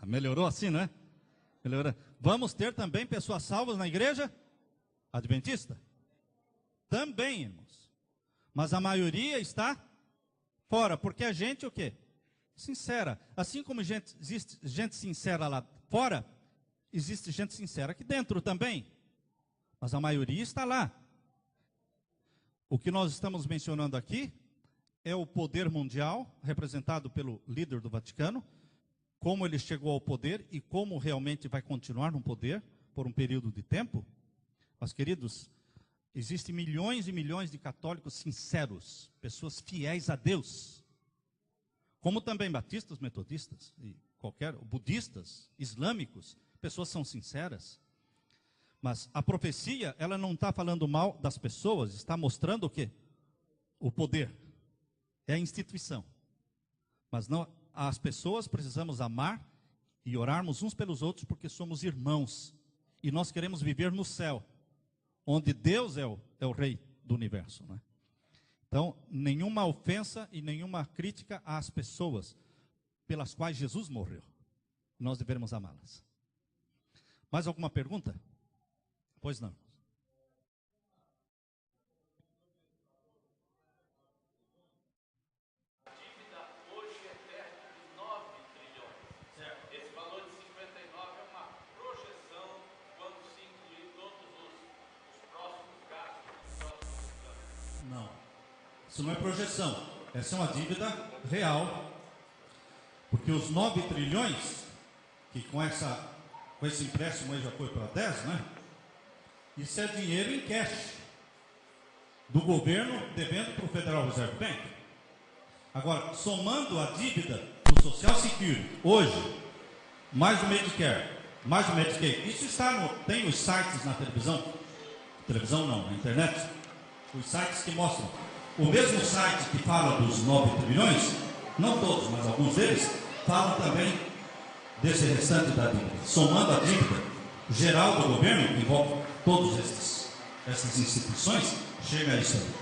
Melhorou assim, não é? Melhorou. Vamos ter também pessoas salvas na igreja adventista? Também, irmãos. Mas a maioria está fora, porque a gente o quê? Sincera. Assim como existe gente sincera lá fora, existe gente sincera aqui dentro também. Mas a maioria está lá. O que nós estamos mencionando aqui é o poder mundial, representado pelo líder do Vaticano, como ele chegou ao poder e como realmente vai continuar no poder por um período de tempo. Mas, queridos, existem milhões e milhões de católicos sinceros, pessoas fiéis a Deus, como também batistas, metodistas, e budistas, islâmicos, pessoas são sinceras. Mas a profecia, ela não está falando mal das pessoas, está mostrando o quê? O poder. É a instituição. Mas não, as pessoas precisamos amar e orarmos uns pelos outros, porque somos irmãos. E nós queremos viver no céu, onde Deus é o rei do universo. Não é? Então, nenhuma ofensa e nenhuma crítica às pessoas pelas quais Jesus morreu. Nós devemos amá-las. Mais alguma pergunta? Pois não. A dívida hoje é perto de 9 trilhões. Certo. Esse valor de 59 é uma projeção quando se incluir todos os próximos gastos Isso não é projeção, essa é uma dívida real, porque os 9 trilhões, que com esse empréstimo aí já foi para 10, né? Isso é dinheiro em cash, do governo devendo para o Federal Reserve Bank. Agora, somando a dívida do Social Security, hoje, mais o Medicare, mais o Medicaid, isso tem os sites na televisão não, na internet, os sites que mostram, o mesmo site que fala dos 9 trilhões, não todos, mas alguns deles, falam também desse restante da dívida. Somando a dívida geral do governo, que envolve todas essas instituições, chega a isso aí.